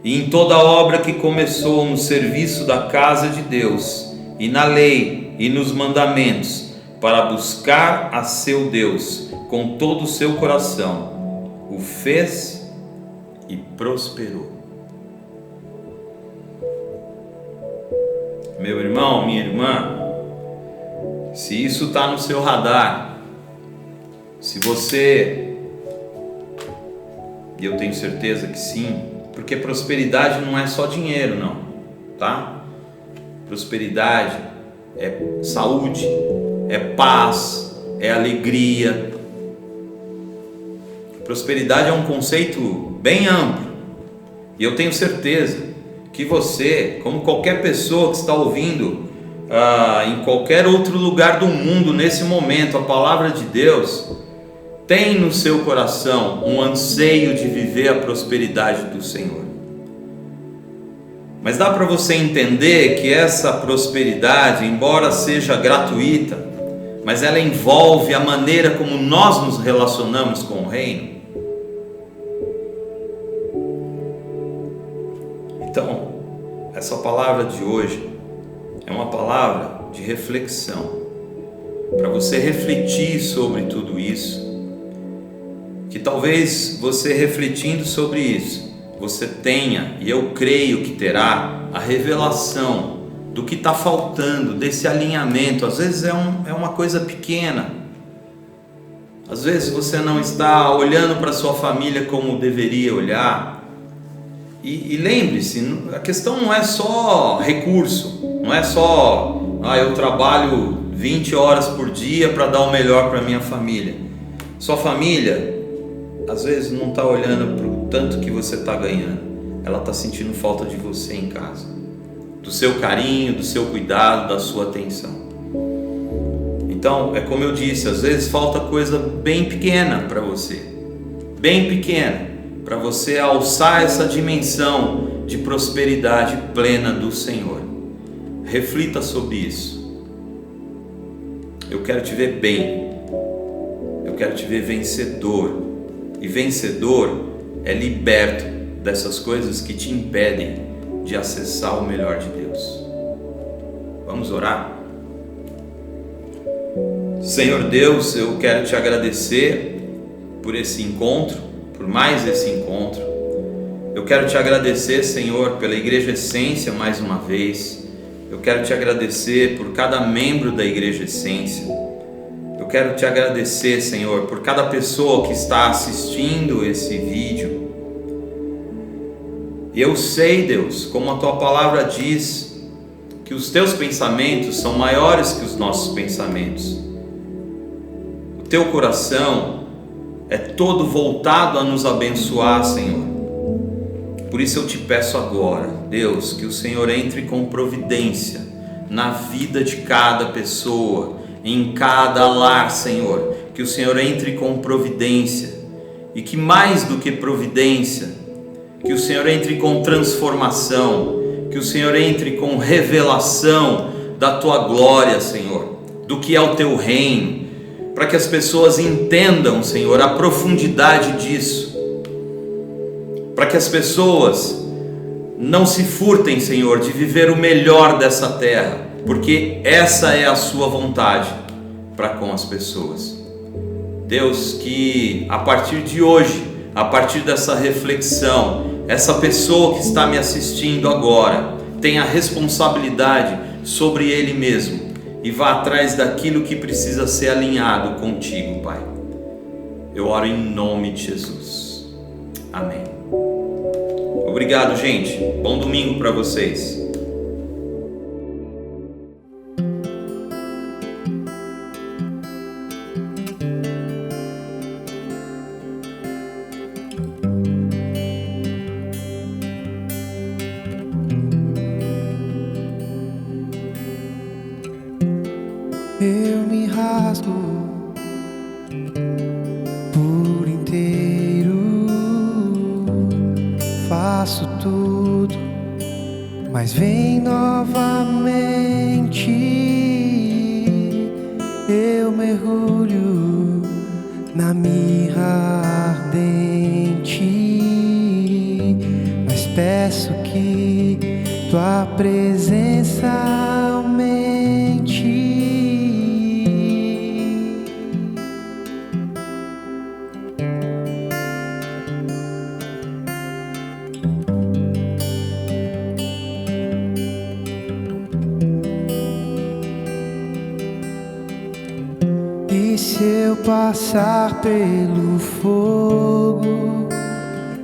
D: e em toda a obra que começou no serviço da casa de Deus, e na lei e nos mandamentos, para buscar a seu Deus com todo o seu coração, o fez e prosperou. Meu irmão, minha irmã, se isso está no seu radar, se você, e eu tenho certeza que sim, porque prosperidade não é só dinheiro não, tá? Prosperidade é saúde, é paz, é alegria. Prosperidade é um conceito bem amplo, e eu tenho certeza que você, como qualquer pessoa que está ouvindo em qualquer outro lugar do mundo nesse momento a palavra de Deus, tem no seu coração um anseio de viver a prosperidade do Senhor. Mas dá para você entender que essa prosperidade, embora seja gratuita, mas ela envolve a maneira como nós nos relacionamos com o reino. Então, essa palavra de hoje é uma palavra de reflexão, para você refletir sobre tudo isso, que talvez você refletindo sobre isso, você tenha, e eu creio que terá, a revelação do que está faltando, desse alinhamento. Às vezes é uma coisa pequena, às vezes você não está olhando para a sua família como deveria olhar, e lembre-se, a questão não é só recurso, não é só, eu trabalho 20 horas por dia para dar o melhor para minha família. Sua família às vezes não está olhando para o tanto que você está ganhando, ela está sentindo falta de você em casa, do seu carinho, do seu cuidado, da sua atenção. Então, é como eu disse, às vezes falta coisa bem pequena para você, bem pequena, para você alçar essa dimensão de prosperidade plena do Senhor. Reflita sobre isso. Eu quero te ver bem, eu quero te ver vencedor. E vencedor é liberto dessas coisas que te impedem de acessar o melhor de Deus. Vamos orar? Senhor Deus, eu quero te agradecer por esse encontro, por mais esse encontro. Eu quero te agradecer, Senhor, pela Igreja Essência mais uma vez. Eu quero te agradecer por cada membro da Igreja Essência. Eu quero te agradecer, Senhor, por cada pessoa que está assistindo esse vídeo. E eu sei, Deus, como a tua palavra diz, que os teus pensamentos são maiores que os nossos pensamentos. O teu coração é todo voltado a nos abençoar, Senhor. Por isso eu te peço agora, Deus, que o Senhor entre com providência na vida de cada pessoa, em cada lar, Senhor, que o Senhor entre com providência, e que mais do que providência, que o Senhor entre com transformação, que o Senhor entre com revelação da tua glória, Senhor, do que é o teu reino, para que as pessoas entendam, Senhor, a profundidade disso, para que as pessoas não se furtem, Senhor, de viver o melhor dessa terra, porque essa é a sua vontade para com as pessoas. Deus, que a partir de hoje, a partir dessa reflexão, essa pessoa que está me assistindo agora tenha responsabilidade sobre ele mesmo e vá atrás daquilo que precisa ser alinhado contigo, Pai. Eu oro em nome de Jesus. Amém. Obrigado, gente. Bom domingo para vocês.
A: Eu me rasgo faço tudo, mas vem novamente. Eu mergulho na mirra ardente, mas peço que tua presença aumente. E se eu passar pelo fogo,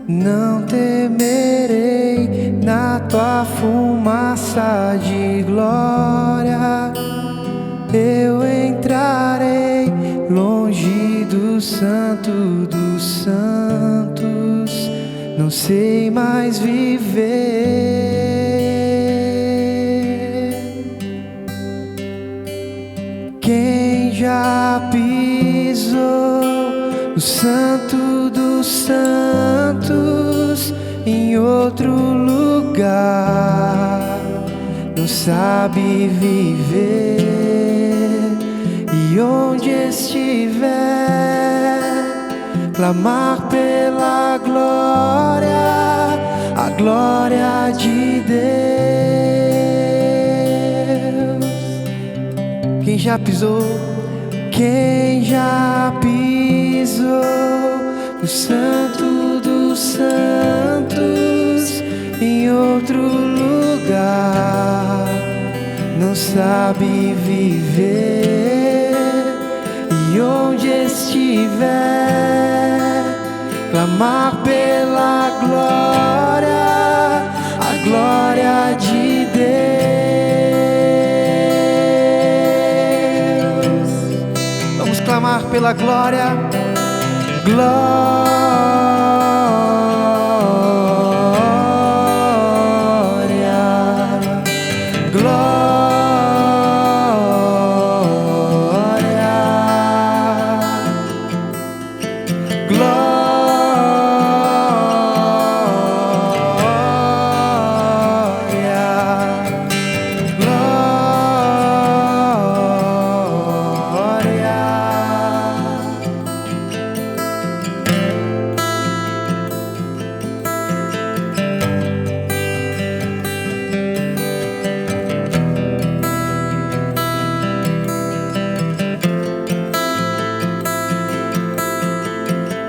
A: não temerei, na tua fumaça de glória eu entrarei longe do Santo dos Santos, não sei mais viver. Quem já pisou no Santo dos Santos em outro lugar não sabe viver, e onde estiver clamar pela glória, a glória de Deus. Quem já pisou? Quem já pisou no Santo dos Santos em outro lugar não sabe viver, e onde estiver clamar pela glória, a glória de Deus. Vamos clamar pela glória, glória.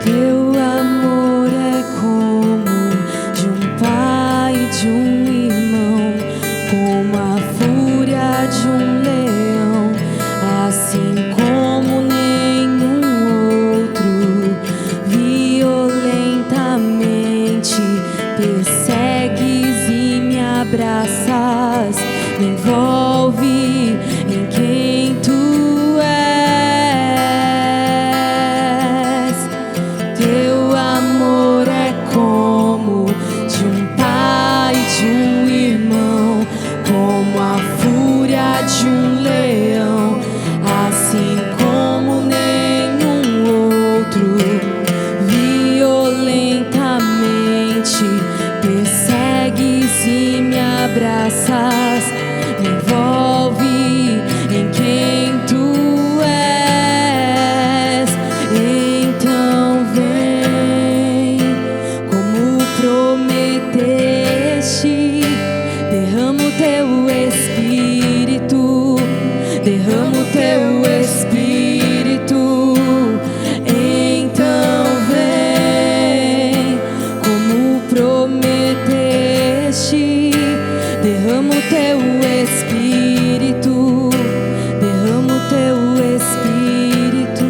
B: Teu amor é como de um pai e de um irmão, como a fúria de um leão, assim como nenhum outro. Violentamente persegues e me abraças, me envolve em quem tu Teu amor é como de um pai e de um irmão, como a fúria de um leão, assim como nenhum outro. Violentamente persegues e me abraças, me envolve em quem tu és. Então vem, como prometeste, derrama o teu Espírito, derrama o teu Espírito. Então vem, como prometeste, derrama o teu Espírito, derrama o teu Espírito.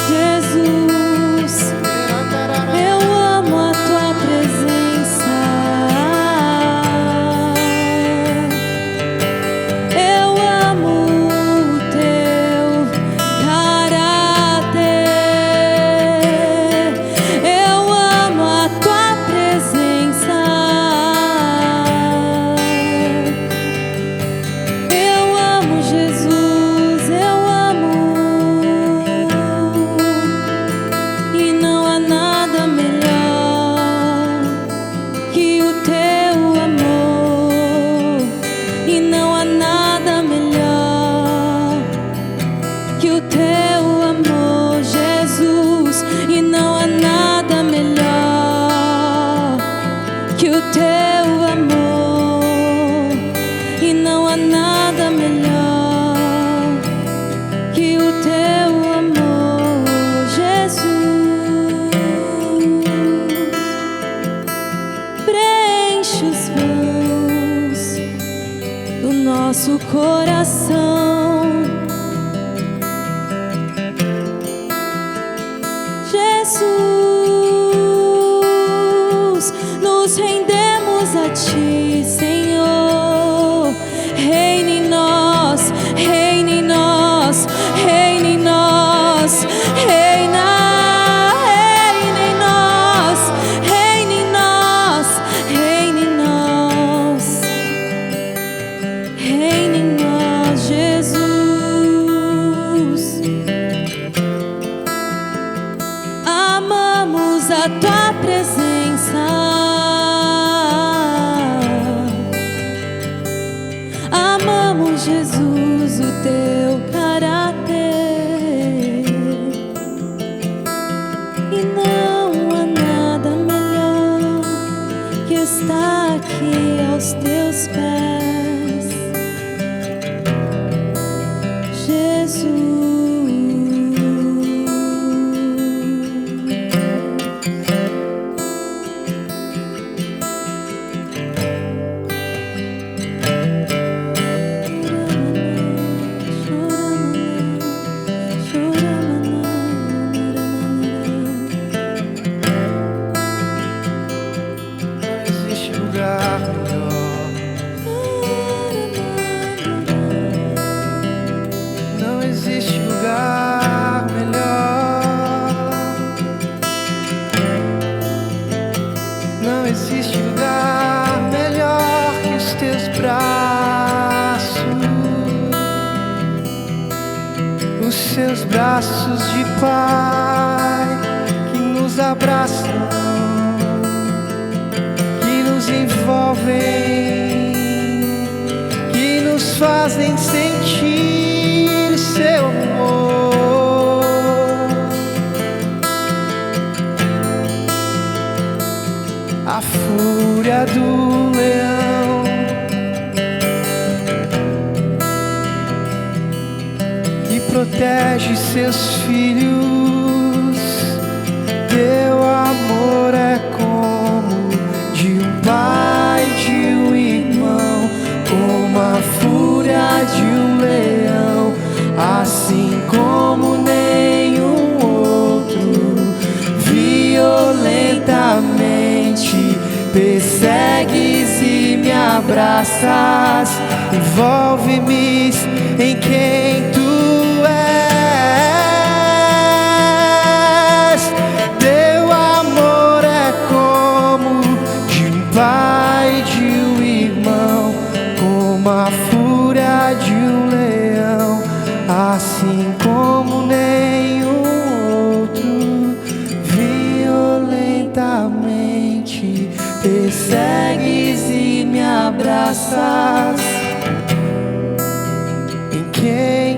B: Jesus, eu amo a tua presença. do nosso coração. Jesus, nos rendemos a Ti, Senhor. Reina em nós, reina em nós, reina em nós, reina. A Tua presença, amamos, Jesus, o Teu caráter, e não há nada melhor que estar aqui aos Teus pés, Jesus.
A: Não existe lugar melhor. Não existe lugar melhor que os Teus braços, os Seus braços de Pai que nos abraçam, que nos envolvem, que nos fazem sentir Seu amor. A fúria do leão que protege seus filhos. Teu amor é como de um pai, de um irmão, como a fúria de um leão, assim como nenhum outro. Violentamente persegues e me abraças, envolve-me em quem Tu és. Teu amor é como de um pai, de um irmão, como a fúria de um leão, assim como nenhum outro. Violentamente persegues e me abraças, em quem